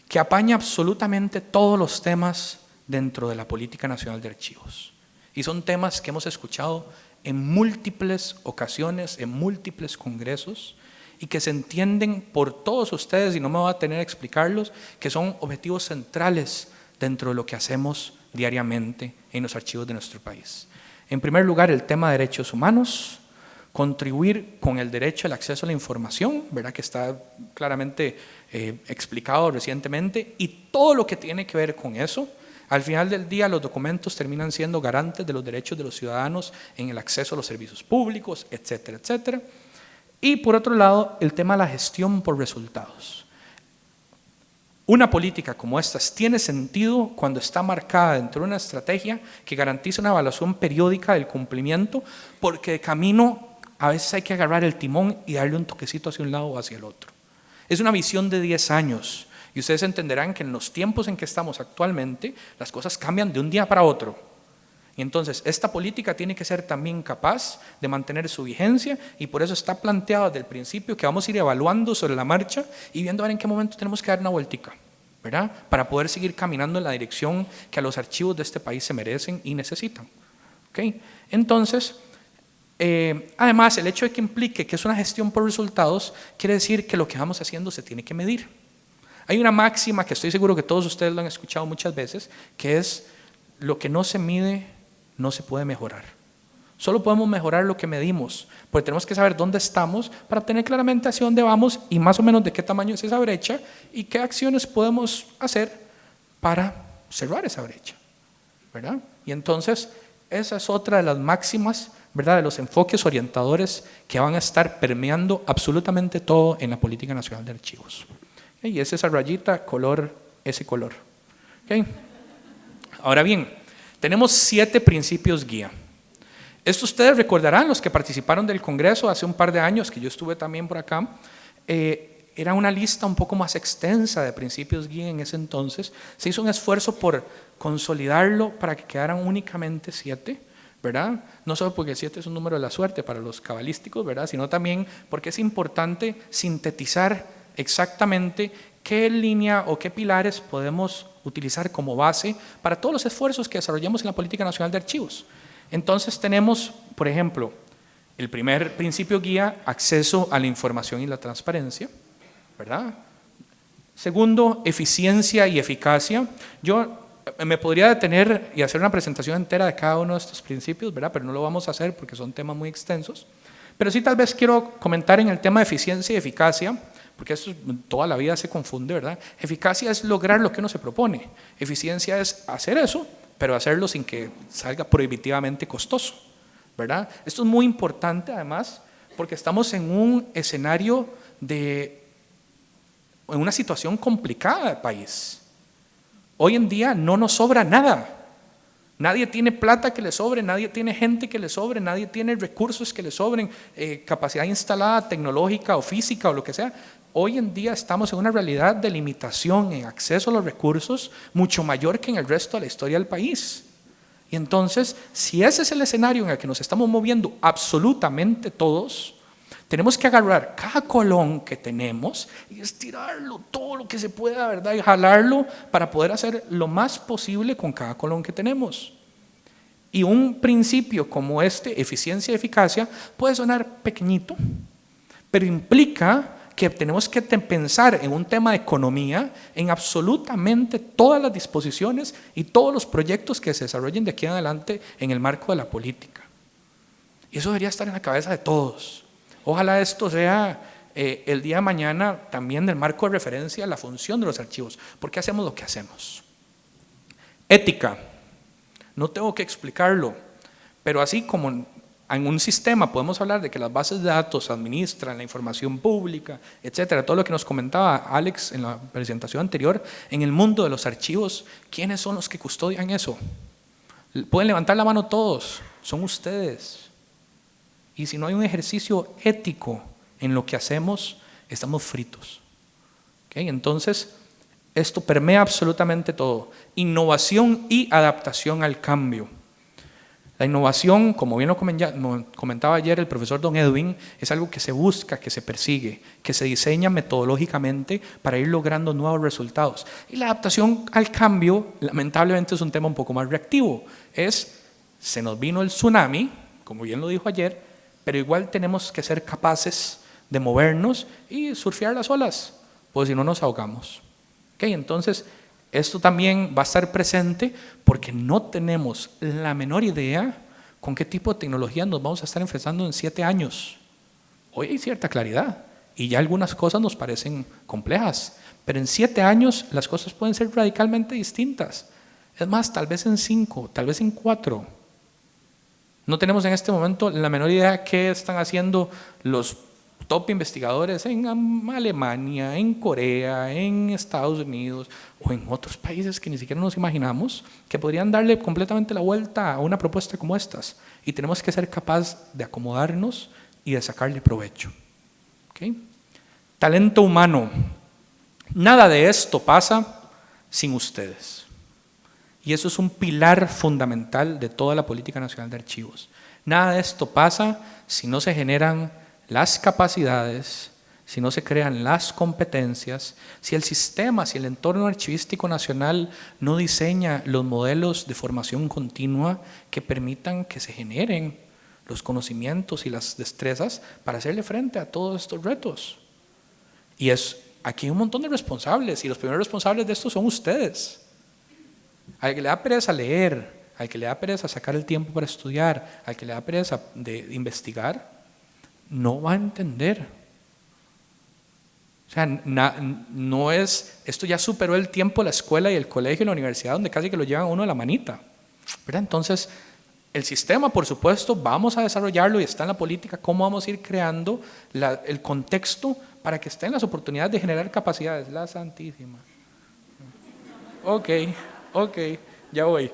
Speaker 2: que apaña absolutamente todos los temas dentro de la Política Nacional de Archivos. Y son temas que hemos escuchado en múltiples ocasiones, en múltiples congresos, y que se entienden por todos ustedes, y no me voy a tener a explicarlos, que son objetivos centrales dentro de lo que hacemos diariamente en los archivos de nuestro país. En primer lugar, el tema de derechos humanos, contribuir con el derecho al acceso a la información, ¿verdad?, que está claramente explicado recientemente, y todo lo que tiene que ver con eso. Al final del día, los documentos terminan siendo garantes de los derechos de los ciudadanos en el acceso a los servicios públicos, etcétera, etcétera. Y por otro lado, el tema de la gestión por resultados. Una política como esta tiene sentido cuando está marcada dentro de una estrategia que garantiza una evaluación periódica del cumplimiento, porque de camino a veces hay que agarrar el timón y darle un toquecito hacia un lado o hacia el otro. Es una visión de 10 años. Y ustedes entenderán que en los tiempos en que estamos actualmente, las cosas cambian de un día para otro. Y entonces, esta política tiene que ser también capaz de mantener su vigencia, y por eso está planteado desde el principio que vamos a ir evaluando sobre la marcha y viendo a ver en qué momento tenemos que dar una vueltica, ¿verdad?, para poder seguir caminando en la dirección que a los archivos de este país se merecen y necesitan. ¿Okay? Entonces, además, el hecho de que implique que es una gestión por resultados, quiere decir que lo que vamos haciendo se tiene que medir. Hay una máxima que estoy seguro que todos ustedes lo han escuchado muchas veces, que es: lo que no se mide no se puede mejorar. Solo podemos mejorar lo que medimos, porque tenemos que saber dónde estamos para tener claramente hacia dónde vamos y más o menos de qué tamaño es esa brecha y qué acciones podemos hacer para cerrar esa brecha, ¿verdad? Y entonces, esa es otra de las máximas, ¿verdad?, de los enfoques orientadores que van a estar permeando absolutamente todo en la Política Nacional de Archivos. Y es esa rayita, ese color. ¿Okay? Ahora bien, tenemos 7 principios guía. Esto ustedes recordarán, los que participaron del Congreso hace un par de años, que yo estuve también por acá, era una lista un poco más extensa de principios guía en ese entonces. Se hizo un esfuerzo por consolidarlo para que quedaran únicamente 7, ¿verdad? No solo porque 7 es un número de la suerte para los cabalísticos, ¿verdad?, sino también porque es importante sintetizar exactamente qué línea o qué pilares podemos utilizar como base para todos los esfuerzos que desarrollamos en la Política Nacional de Archivos. Entonces tenemos, por ejemplo, el primer principio guía, acceso a la información y la transparencia, ¿verdad? Segundo, eficiencia y eficacia. Yo me podría detener y hacer una presentación entera de cada uno de estos principios, ¿verdad?, pero no lo vamos a hacer porque son temas muy extensos. Pero sí, tal vez quiero comentar en el tema de eficiencia y eficacia, porque eso toda la vida se confunde, ¿verdad? Eficacia es lograr lo que uno se propone. Eficiencia es hacer eso, pero hacerlo sin que salga prohibitivamente costoso, ¿verdad? Esto es muy importante además porque estamos en un escenario en una situación complicada del país. Hoy en día no nos sobra nada. Nadie tiene plata que le sobre, nadie tiene gente que le sobre, nadie tiene recursos que le sobren, capacidad instalada tecnológica o física o lo que sea. Hoy en día estamos en una realidad de limitación en acceso a los recursos mucho mayor que en el resto de la historia del país. Y entonces, si ese es el escenario en el que nos estamos moviendo absolutamente todos, tenemos que agarrar cada colón que tenemos y estirarlo todo lo que se pueda, ¿verdad?, y jalarlo para poder hacer lo más posible con cada colón que tenemos. Y un principio como este, eficiencia y eficacia, puede sonar pequeñito, pero implica que tenemos que pensar en un tema de economía en absolutamente todas las disposiciones y todos los proyectos que se desarrollen de aquí en adelante en el marco de la política. Y eso debería estar en la cabeza de todos. Ojalá esto sea el día de mañana también del marco de referencia a la función de los archivos. ¿Por qué hacemos lo que hacemos? Ética. No tengo que explicarlo, pero así como en un sistema podemos hablar de que las bases de datos administran la información pública, etcétera, todo lo que nos comentaba Alex en la presentación anterior. En el mundo de los archivos, ¿quiénes son los que custodian eso? Pueden levantar la mano todos, son ustedes. Y si no hay un ejercicio ético en lo que hacemos, estamos fritos. ¿Okay? Entonces, esto permea absolutamente todo. Innovación y adaptación al cambio. La innovación, como bien lo comentaba ayer el profesor Don Edwin, es algo que se busca, que se persigue, que se diseña metodológicamente para ir logrando nuevos resultados. Y la adaptación al cambio, lamentablemente, es un tema un poco más reactivo. Se nos vino el tsunami, como bien lo dijo ayer, pero igual tenemos que ser capaces de movernos y surfear las olas, pues si no nos ahogamos. ¿Okay? Entonces, esto también va a estar presente porque no tenemos la menor idea con qué tipo de tecnología nos vamos a estar enfrentando en 7 años. Hoy hay cierta claridad y ya algunas cosas nos parecen complejas, pero en 7 años las cosas pueden ser radicalmente distintas. Es más, tal vez en 5, tal vez en 4. No tenemos en este momento la menor idea qué están haciendo los top investigadores en Alemania, en Corea, en Estados Unidos o en otros países que ni siquiera nos imaginamos que podrían darle completamente la vuelta a una propuesta como estas. Y tenemos que ser capaces de acomodarnos y de sacarle provecho. ¿Okay? Talento humano. Nada de esto pasa sin ustedes. Y eso es un pilar fundamental de toda la Política Nacional de Archivos. Nada de esto pasa si no se generan las capacidades, si no se crean las competencias, si el sistema, si el entorno archivístico nacional no diseña los modelos de formación continua que permitan que se generen los conocimientos y las destrezas para hacerle frente a todos estos retos. Y aquí hay un montón de responsables, y los primeros responsables de esto son ustedes. Al que le da pereza leer, al que le da pereza sacar el tiempo para estudiar, al que le da pereza de investigar, no va a entender. O sea, no es, esto ya superó el tiempo de la escuela y el colegio y la universidad, donde casi que lo llevan a uno de la manita, ¿verdad? Entonces, el sistema, por supuesto, vamos a desarrollarlo y está en la política, cómo vamos a ir creando el contexto para que estén las oportunidades de generar capacidades. La Santísima. Ok, ya voy.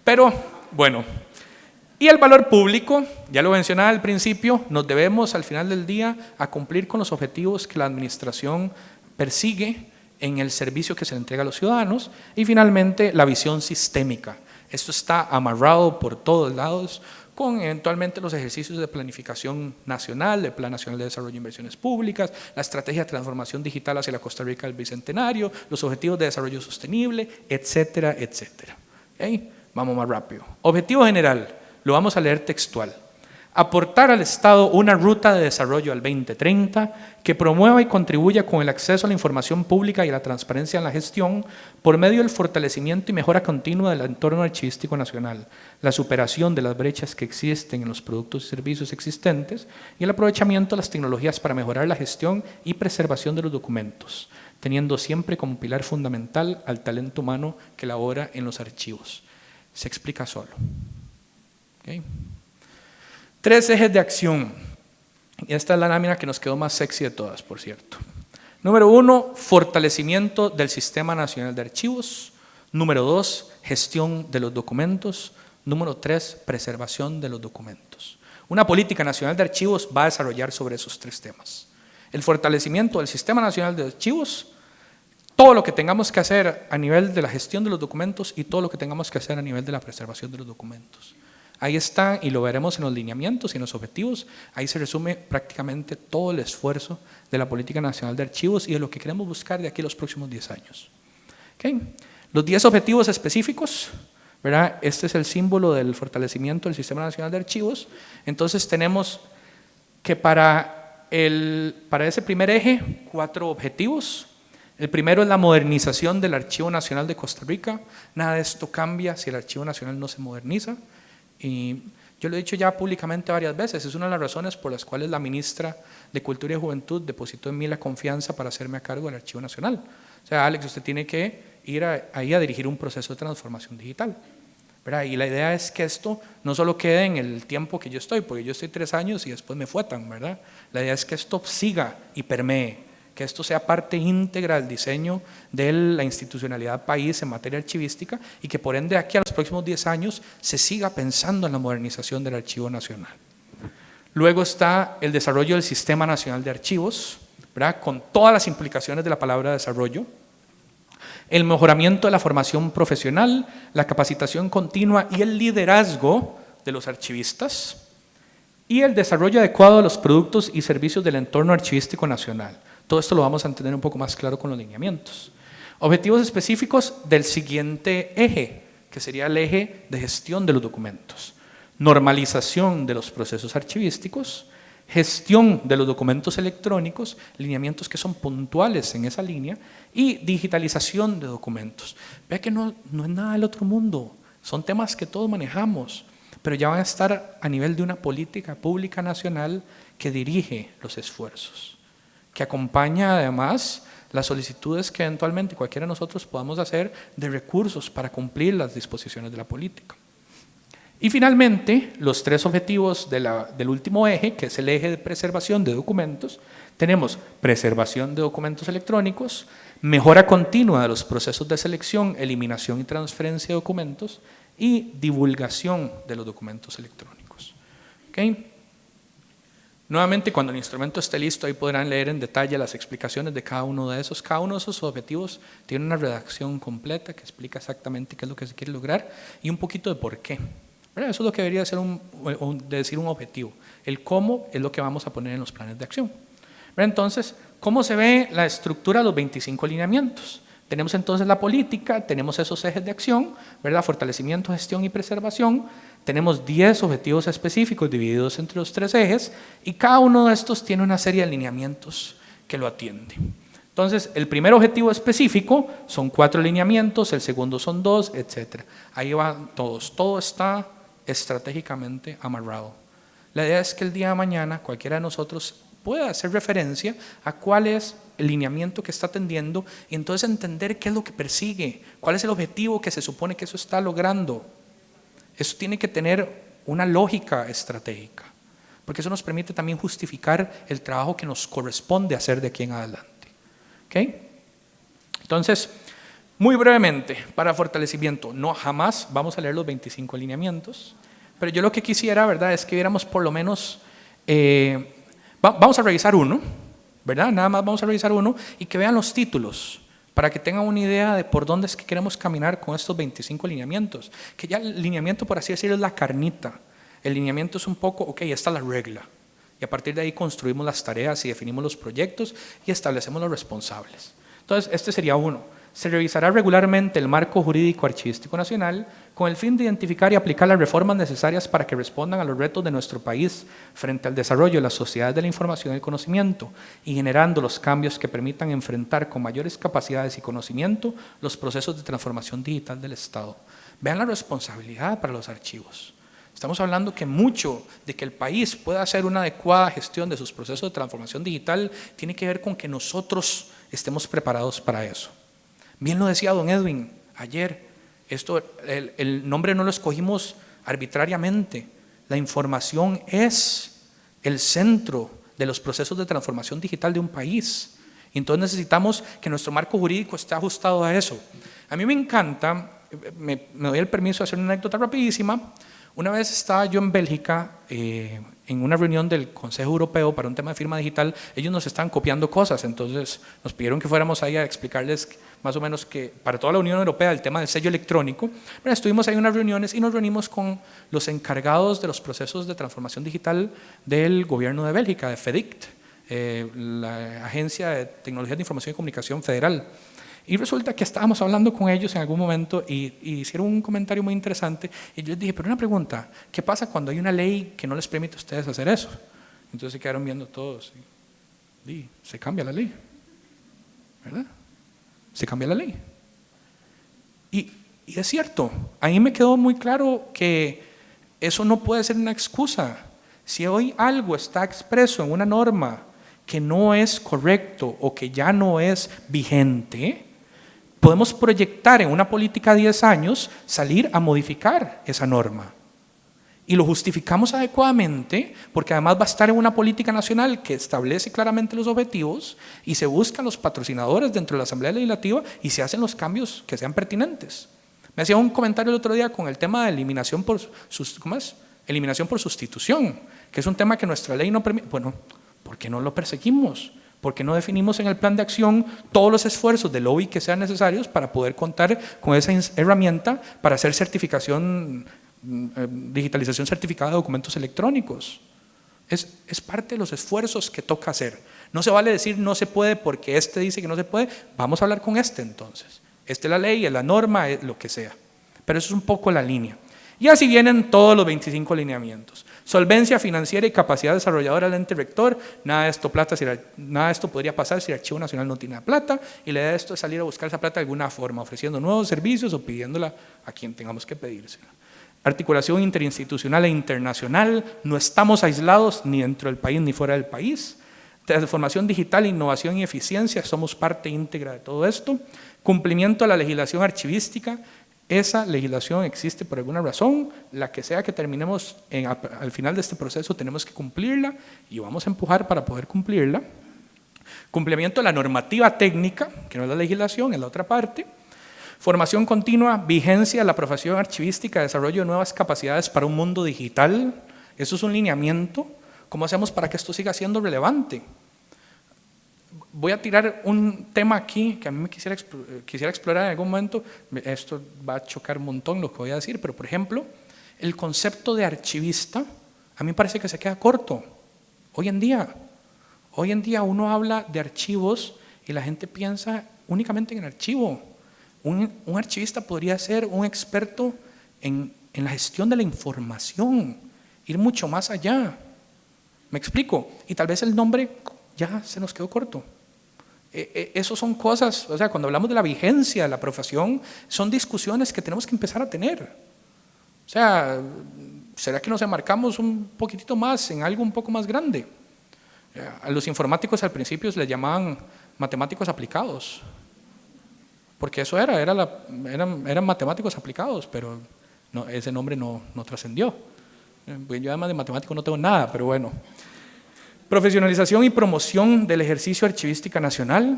Speaker 2: Pero, bueno. Y el valor público, ya lo mencionaba al principio, nos debemos al final del día a cumplir con los objetivos que la administración persigue en el servicio que se le entrega a los ciudadanos. Y finalmente, la visión sistémica. Esto está amarrado por todos lados con eventualmente los ejercicios de planificación nacional, el Plan Nacional de Desarrollo de Inversiones Públicas, la estrategia de transformación digital hacia la Costa Rica del Bicentenario, los objetivos de desarrollo sostenible, etcétera, etcétera. ¿Okay? Vamos más rápido. Objetivo general. Lo vamos a leer textual. Aportar al Estado una ruta de desarrollo al 2030 que promueva y contribuya con el acceso a la información pública y a la transparencia en la gestión por medio del fortalecimiento y mejora continua del entorno archivístico nacional, la superación de las brechas que existen en los productos y servicios existentes y el aprovechamiento de las tecnologías para mejorar la gestión y preservación de los documentos, teniendo siempre como pilar fundamental al talento humano que labora en los archivos. Se explica solo. ¿Okay? 3 ejes de acción. Y esta es la lámina que nos quedó más sexy de todas, por cierto. Número 1, fortalecimiento del Sistema Nacional de Archivos. Número 2, gestión de los documentos. Número 3, preservación de los documentos. Una política nacional de archivos va a desarrollar sobre esos 3 temas. El fortalecimiento del Sistema Nacional de Archivos, todo lo que tengamos que hacer a nivel de la gestión de los documentos y todo lo que tengamos que hacer a nivel de la preservación de los documentos. Ahí está, y lo veremos en los lineamientos y en los objetivos. Ahí se resume prácticamente todo el esfuerzo de la Política Nacional de Archivos y de lo que queremos buscar de aquí a los próximos 10 años. ¿Okay? Los 10 objetivos específicos, ¿verdad? Este es el símbolo del fortalecimiento del Sistema Nacional de Archivos. Entonces tenemos que para ese primer eje, 4 objetivos. El primero es la modernización del Archivo Nacional de Costa Rica. Nada de esto cambia si el Archivo Nacional no se moderniza. Y yo lo he dicho ya públicamente varias veces, es una de las razones por las cuales la ministra de Cultura y Juventud depositó en mí la confianza para hacerme a cargo del Archivo Nacional. O sea, Alex, usted tiene que ir ahí a dirigir un proceso de transformación digital. ¿verdad? Y la idea es que esto no solo quede en el tiempo que yo estoy, porque yo estoy 3 años y después me fuetan, ¿verdad? La idea es que esto siga y permee, que esto sea parte íntegra del diseño de la institucionalidad país en materia archivística y que por ende de aquí a los próximos 10 años se siga pensando en la modernización del Archivo Nacional. Luego está el desarrollo del Sistema Nacional de Archivos, ¿verdad? Con todas las implicaciones de la palabra desarrollo. El mejoramiento de la formación profesional, la capacitación continua y el liderazgo de los archivistas. Y el desarrollo adecuado de los productos y servicios del entorno archivístico nacional. Todo esto lo vamos a entender un poco más claro con los lineamientos. Objetivos específicos del siguiente eje, que sería el eje de gestión de los documentos. Normalización de los procesos archivísticos, gestión de los documentos electrónicos, lineamientos que son puntuales en esa línea, y digitalización de documentos. Vea que no es nada del otro mundo, son temas que todos manejamos, pero ya van a estar a nivel de una política pública nacional que dirige los esfuerzos, que acompaña además las solicitudes que eventualmente cualquiera de nosotros podamos hacer de recursos para cumplir las disposiciones de la política. Y finalmente, los 3 objetivos del último eje, que es el eje de preservación de documentos, tenemos preservación de documentos electrónicos, mejora continua de los procesos de selección, eliminación y transferencia de documentos y divulgación de los documentos electrónicos. ¿Okay? Nuevamente, cuando el instrumento esté listo, ahí podrán leer en detalle las explicaciones de cada uno de esos. Cada uno de esos objetivos tiene una redacción completa que explica exactamente qué es lo que se quiere lograr y un poquito de por qué. Eso es lo que debería ser decir un objetivo. El cómo es lo que vamos a poner en los planes de acción. Entonces, ¿cómo se ve la estructura de los 25 lineamientos? Tenemos entonces la política, tenemos esos ejes de acción, ¿verdad? Fortalecimiento, gestión y preservación. Tenemos 10 objetivos específicos divididos entre los 3 ejes y cada uno de estos tiene una serie de lineamientos que lo atienden. Entonces, el primer objetivo específico son 4 lineamientos, el segundo son 2, etc. Ahí van todos, todo está estratégicamente amarrado. La idea es que el día de mañana cualquiera de nosotros pueda hacer referencia a cuál es el lineamiento que está atendiendo y entonces entender qué es lo que persigue, cuál es el objetivo que se supone que eso está logrando. Eso tiene que tener una lógica estratégica, porque eso nos permite también justificar el trabajo que nos corresponde hacer de aquí en adelante. ¿Okay? Entonces, muy brevemente, para fortalecimiento, no jamás vamos a leer los 25 lineamientos, pero yo lo que quisiera, ¿verdad?, es que viéramos por lo menos, vamos a revisar uno, ¿verdad? Nada más vamos a revisar uno y que vean los títulos, para que tengan una idea de por dónde es que queremos caminar con estos 25 lineamientos. Que ya el lineamiento, por así decirlo, es la carnita. El lineamiento es un poco, ok, esta es la regla. Y a partir de ahí construimos las tareas y definimos los proyectos y establecemos los responsables. Entonces, este sería uno. Se revisará regularmente el marco jurídico archivístico nacional con el fin de identificar y aplicar las reformas necesarias para que respondan a los retos de nuestro país frente al desarrollo de las sociedades de la información y el conocimiento y generando los cambios que permitan enfrentar con mayores capacidades y conocimiento los procesos de transformación digital del Estado. Vean la responsabilidad para los archivos. Estamos hablando que mucho de que el país pueda hacer una adecuada gestión de sus procesos de transformación digital tiene que ver con que nosotros estemos preparados para eso. Bien lo decía don Edwin ayer, el nombre no lo escogimos arbitrariamente. La información es el centro de los procesos de transformación digital de un país. Y entonces necesitamos que nuestro marco jurídico esté ajustado a eso. A mí me encanta, me doy el permiso de hacer una anécdota rapidísima. Una vez estaba yo en Bélgica en una reunión del Consejo Europeo para un tema de firma digital. Ellos nos estaban copiando cosas, entonces nos pidieron que fuéramos ahí a explicarles más o menos que para toda la Unión Europea el tema del sello electrónico. Pero estuvimos ahí en unas reuniones y nos reunimos con los encargados de los procesos de transformación digital del gobierno de Bélgica, de FEDICT, la Agencia de Tecnologías de Información y Comunicación Federal. Y resulta que estábamos hablando con ellos en algún momento y hicieron un comentario muy interesante y yo les dije, pero una pregunta, ¿qué pasa cuando hay una ley que no les permite a ustedes hacer eso? Entonces se quedaron viendo todos y se cambia la ley, ¿verdad? Se cambia la ley. Y es cierto, a mí me quedó muy claro que eso no puede ser una excusa. Si hoy algo está expreso en una norma que no es correcto o que ya no es vigente, podemos proyectar en una política a 10 años, salir a modificar esa norma. Y lo justificamos adecuadamente, porque además va a estar en una política nacional que establece claramente los objetivos y se buscan los patrocinadores dentro de la Asamblea Legislativa y se hacen los cambios que sean pertinentes. Me hacía un comentario el otro día con el tema de eliminación por, eliminación por sustitución, que es un tema que nuestra ley no permite. Bueno, ¿por qué no lo perseguimos? ¿Por qué no definimos en el plan de acción todos los esfuerzos de lobby que sean necesarios para poder contar con esa herramienta para hacer certificación, digitalización certificada de documentos electrónicos? Es parte de los esfuerzos que toca hacer. No se vale decir no se puede porque este dice que no se puede. Vamos a hablar con este entonces. Esta es la ley, es la norma, es lo que sea. Pero eso es un poco la línea. Y así vienen todos los 25 lineamientos. Solvencia financiera y capacidad desarrolladora del ente rector. Nada de esto podría pasar si el Archivo Nacional no tiene plata, y la idea de esto es salir a buscar esa plata de alguna forma, ofreciendo nuevos servicios o pidiéndola a quien tengamos que pedírsela. Articulación interinstitucional e internacional. No estamos aislados ni dentro del país ni fuera del país. Transformación digital, innovación y eficiencia. Somos parte íntegra de todo esto. Cumplimiento de la legislación archivística. Esa legislación existe por alguna razón, la que sea que terminemos al final de este proceso tenemos que cumplirla y vamos a empujar para poder cumplirla. Cumplimiento de la normativa técnica, que no es la legislación, es la otra parte. Formación continua, vigencia de la profesión archivística, desarrollo de nuevas capacidades para un mundo digital. Eso es un lineamiento. ¿Cómo hacemos para que esto siga siendo relevante? Voy a tirar un tema aquí que a mí me quisiera explorar en algún momento. Esto va a chocar un montón lo que voy a decir, pero por ejemplo, el concepto de archivista a mí me parece que se queda corto. Hoy en día uno habla de archivos y la gente piensa únicamente en el archivo. Un archivista podría ser un experto en la gestión de la información, ir mucho más allá. ¿Me explico? Y tal vez el nombre ya se nos quedó corto. Eso son cosas, o sea, cuando hablamos de la vigencia de la profesión, son discusiones que tenemos que empezar a tener. O sea, ¿será que nos enmarcamos un poquitito más en algo un poco más grande? A los informáticos al principio les llamaban matemáticos aplicados, porque eso eran matemáticos aplicados, pero no, ese nombre no trascendió. Yo además de matemático no tengo nada, pero bueno. Profesionalización y promoción del ejercicio archivística nacional,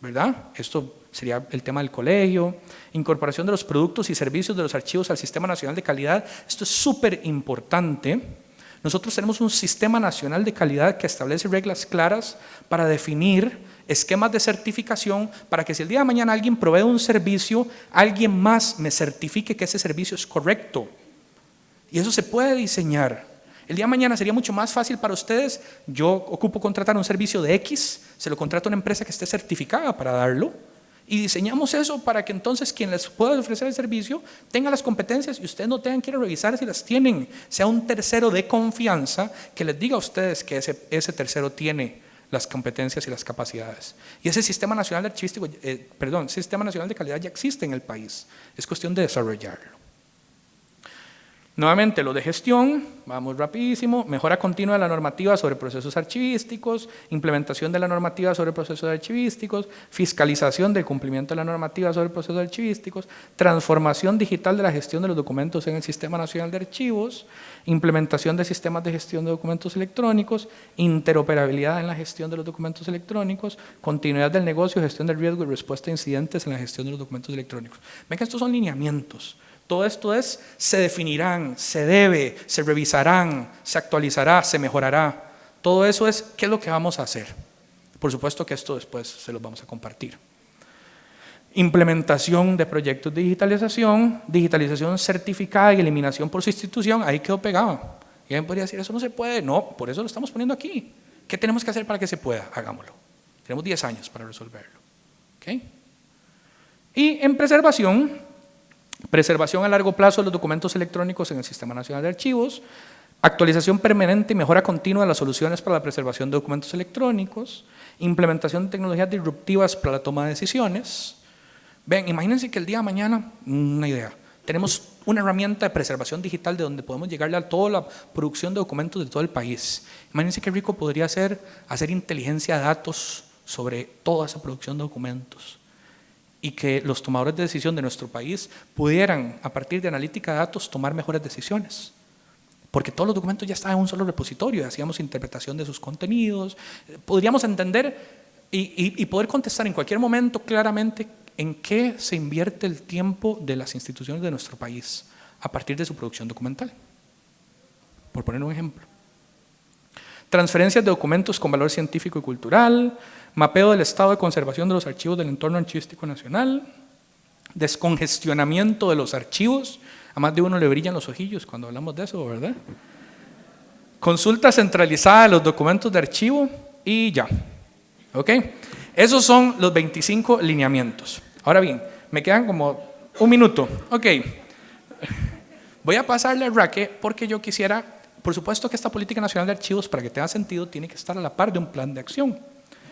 Speaker 2: ¿verdad? Esto sería el tema del colegio. Incorporación de los productos y servicios de los archivos al Sistema Nacional de Calidad. Esto es súper importante. Nosotros tenemos un Sistema Nacional de Calidad que establece reglas claras para definir esquemas de certificación para que si el día de mañana alguien provee un servicio, alguien más me certifique que ese servicio es correcto. Y eso se puede diseñar. El día de mañana sería mucho más fácil para ustedes. Yo ocupo contratar un servicio de X, se lo contrato a una empresa que esté certificada para darlo y diseñamos eso para que entonces quien les pueda ofrecer el servicio tenga las competencias y ustedes no tengan que ir a revisar si las tienen. Sea un tercero de confianza que les diga a ustedes que ese tercero tiene las competencias y las capacidades. Y ese Sistema Nacional de Archivístico, Sistema Nacional de Calidad ya existe en el país. Es cuestión de desarrollarlo. Nuevamente, lo de gestión, vamos rapidísimo, mejora continua de la normativa sobre procesos archivísticos, implementación de la normativa sobre procesos archivísticos, fiscalización del cumplimiento de la normativa sobre procesos archivísticos, transformación digital de la gestión de los documentos en el Sistema Nacional de Archivos, implementación de sistemas de gestión de documentos electrónicos, interoperabilidad en la gestión de los documentos electrónicos, continuidad del negocio, gestión del riesgo y respuesta a incidentes en la gestión de los documentos electrónicos. Ven que estos son lineamientos. Todo esto se definirán, se debe, se revisarán, se actualizará, se mejorará. Todo eso es qué es lo que vamos a hacer. Por supuesto que esto después se los vamos a compartir. Implementación de proyectos de digitalización, digitalización certificada y eliminación por sustitución, ahí quedó pegado. Y alguien podría decir, eso no se puede. No, por eso lo estamos poniendo aquí. ¿Qué tenemos que hacer para que se pueda? Hagámoslo. Tenemos 10 años para resolverlo. ¿Okay? Y en preservación a largo plazo de los documentos electrónicos en el Sistema Nacional de Archivos, actualización permanente y mejora continua de las soluciones para la preservación de documentos electrónicos, implementación de tecnologías disruptivas para la toma de decisiones. Ven, imagínense que el día de mañana, una idea, tenemos una herramienta de preservación digital de donde podemos llegarle a toda la producción de documentos de todo el país. Imagínense qué rico podría ser hacer inteligencia de datos sobre toda esa producción de documentos. y que los tomadores de decisión de nuestro país pudieran, a partir de analítica de datos, tomar mejores decisiones. Porque todos los documentos ya estaban en un solo repositorio, hacíamos interpretación de sus contenidos, podríamos entender y poder contestar en cualquier momento claramente en qué se invierte el tiempo de las instituciones de nuestro país a partir de su producción documental. Por poner un ejemplo. Transferencias de documentos con valor científico y cultural, mapeo del estado de conservación de los archivos del entorno archivístico nacional, descongestionamiento de los archivos, a más de uno le brillan los ojillos cuando hablamos de eso, ¿verdad? Consulta centralizada de los documentos de archivo y ya. ¿Ok? Esos son los 25 lineamientos. Ahora bien, me quedan como un minuto. Ok. Voy a pasarle al Raque porque yo quisiera, por supuesto que esta Política Nacional de Archivos, para que tenga sentido, tiene que estar a la par de un plan de acción.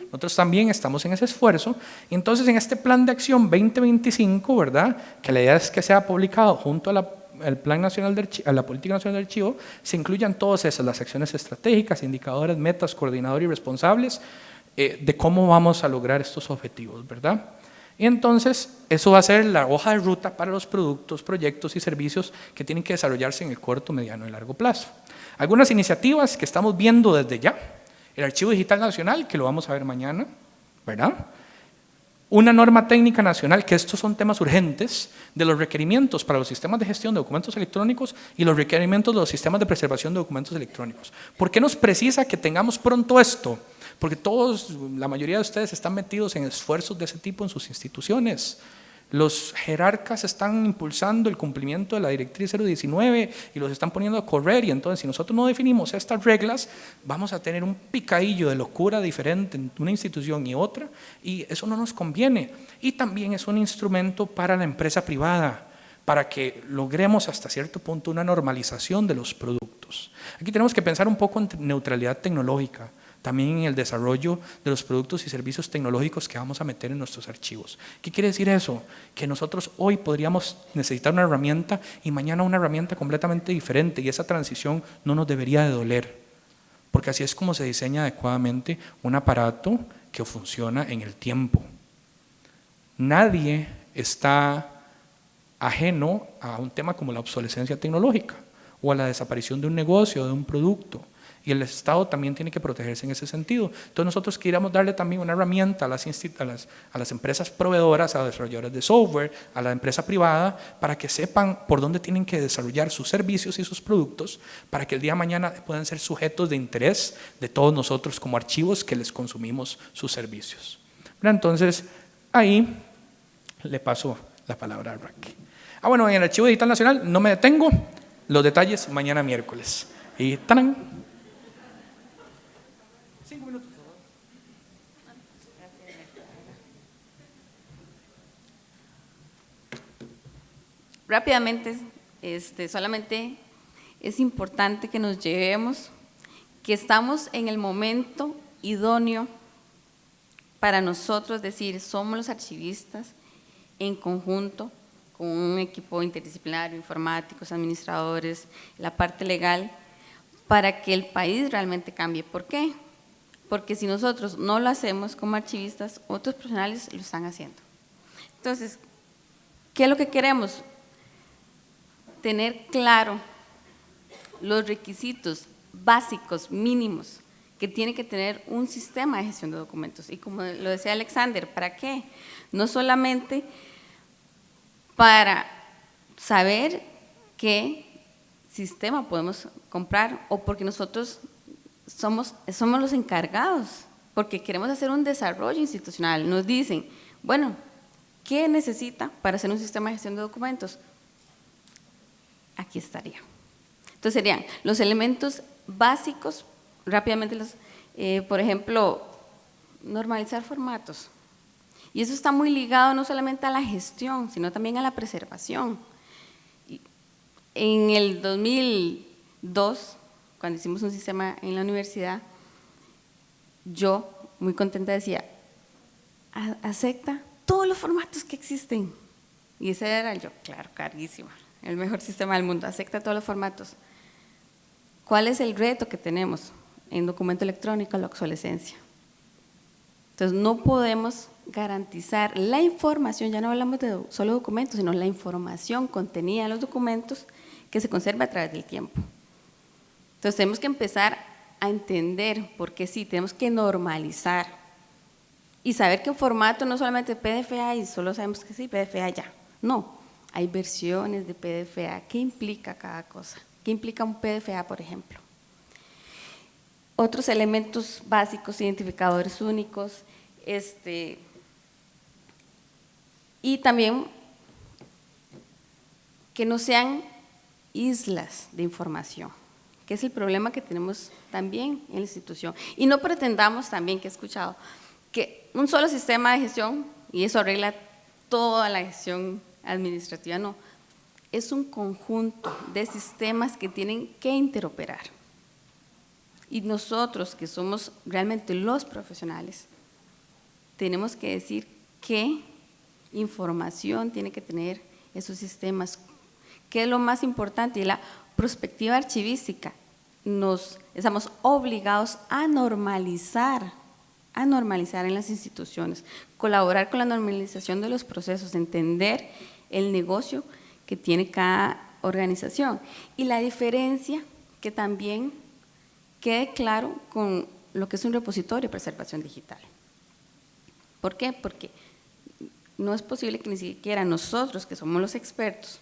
Speaker 2: Nosotros también estamos en ese esfuerzo. Entonces, en este plan de acción 2025, ¿verdad?, que la idea es que sea publicado junto a al Plan Nacional a la Política Nacional de Archivo, se incluyan todas esas, las acciones estratégicas, indicadores, metas, coordinadores y responsables de cómo vamos a lograr estos objetivos, ¿verdad? Y entonces, eso va a ser la hoja de ruta para los productos, proyectos y servicios que tienen que desarrollarse en el corto, mediano y largo plazo. Algunas iniciativas que estamos viendo desde ya: el Archivo Digital Nacional, que lo vamos a ver mañana, ¿verdad? Una norma técnica nacional, que estos son temas urgentes, de los requerimientos para los sistemas de gestión de documentos electrónicos y los requerimientos de los sistemas de preservación de documentos electrónicos. ¿Por qué nos precisa que tengamos pronto esto? Porque la mayoría de ustedes están metidos en esfuerzos de ese tipo en sus instituciones. Los jerarcas están impulsando el cumplimiento de la directriz 019 y los están poniendo a correr, y entonces si nosotros no definimos estas reglas, vamos a tener un picadillo de locura diferente en una institución y otra, y eso no nos conviene. Y también es un instrumento para la empresa privada, para que logremos hasta cierto punto una normalización de los productos. Aquí tenemos que pensar un poco en neutralidad tecnológica, también en el desarrollo de los productos y servicios tecnológicos que vamos a meter en nuestros archivos. ¿Qué quiere decir eso? Que nosotros hoy podríamos necesitar una herramienta y mañana una herramienta completamente diferente, y esa transición no nos debería de doler, porque así es como se diseña adecuadamente un aparato que funciona en el tiempo. Nadie está ajeno a un tema como la obsolescencia tecnológica o a la desaparición de un negocio o de un producto. Y el Estado también tiene que protegerse en ese sentido. Entonces nosotros queríamos darle también una herramienta a las empresas proveedoras, a los desarrolladores de software, a la empresa privada, para que sepan por dónde tienen que desarrollar sus servicios y sus productos, para que el día de mañana puedan ser sujetos de interés de todos nosotros como archivos que les consumimos sus servicios. Entonces, ahí le paso la palabra a Raquel. Bueno, en el Archivo Digital Nacional no me detengo, los detalles mañana miércoles. Y ¡tarán! 5 minutos.
Speaker 3: Rápidamente, solamente es importante que nos llevemos que estamos en el momento idóneo para nosotros decir, somos los archivistas en conjunto con un equipo interdisciplinario, informáticos, administradores, la parte legal, para que el país realmente cambie. ¿Por qué? Porque si nosotros no lo hacemos como archivistas, otros profesionales lo están haciendo. Entonces, ¿qué es lo que queremos? Tener claro los requisitos básicos, mínimos, que tiene que tener un sistema de gestión de documentos. Y como lo decía Alexander, ¿para qué? No solamente para saber qué sistema podemos comprar, o porque nosotros somos los encargados, porque queremos hacer un desarrollo institucional. Nos dicen, bueno, ¿qué necesita para hacer un sistema de gestión de documentos? Aquí estaría. Entonces serían los elementos básicos, rápidamente por ejemplo, normalizar formatos. Y eso está muy ligado no solamente a la gestión, sino también a la preservación. En el 2002, cuando hicimos un sistema en la universidad, yo, muy contenta, decía, acepta todos los formatos que existen. Y ese era yo, claro, carísimo, el mejor sistema del mundo, acepta todos los formatos. ¿Cuál es el reto que tenemos en documento electrónico? La obsolescencia. Entonces, no podemos garantizar la información, ya no hablamos de solo documentos, sino la información contenida en los documentos que se conserva a través del tiempo. Entonces tenemos que empezar a entender, porque sí, tenemos que normalizar y saber que en formato no solamente PDFA y solo sabemos que sí, PDFA ya, no, hay versiones de PDFA. ¿Qué implica cada cosa? ¿Qué implica un PDFA, por ejemplo? Otros elementos básicos, identificadores únicos, y también que no sean islas de información, que es el problema que tenemos también en la institución. Y no pretendamos también, que he escuchado, que un solo sistema de gestión, y eso arregla toda la gestión administrativa, no. Es un conjunto de sistemas que tienen que interoperar. Y nosotros, que somos realmente los profesionales, tenemos que decir qué información tiene que tener esos sistemas, qué es lo más importante. Y la prospectiva archivística, estamos obligados a normalizar en las instituciones, colaborar con la normalización de los procesos, entender el negocio que tiene cada organización. Y la diferencia que también quede claro con lo que es un repositorio de preservación digital. ¿Por qué? Porque no es posible que ni siquiera nosotros, que somos los expertos,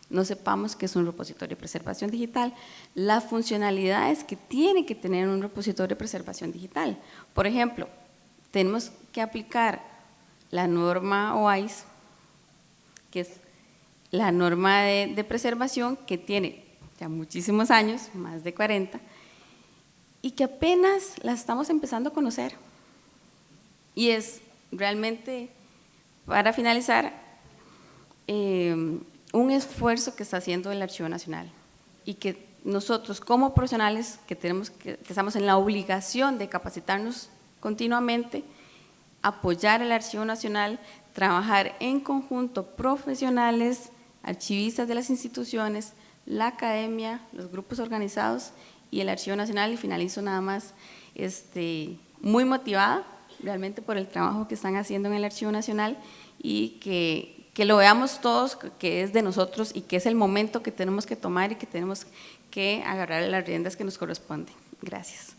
Speaker 3: no sepamos qué es un repositorio de preservación digital, las funcionalidades que tiene que tener un repositorio de preservación digital. Por ejemplo, tenemos que aplicar la norma OAIS, que es la norma de preservación que tiene ya muchísimos años, más de 40, y que apenas la estamos empezando a conocer. Y es realmente, para finalizar, un esfuerzo que está haciendo el Archivo Nacional y que nosotros como profesionales que estamos en la obligación de capacitarnos continuamente, apoyar el Archivo Nacional, trabajar en conjunto profesionales, archivistas de las instituciones, la academia, los grupos organizados y el Archivo Nacional. Y finalizo nada más muy motivada realmente por el trabajo que están haciendo en el Archivo Nacional y que lo veamos todos, que es de nosotros y que es el momento que tenemos que tomar y que tenemos que agarrar las riendas que nos corresponden. Gracias.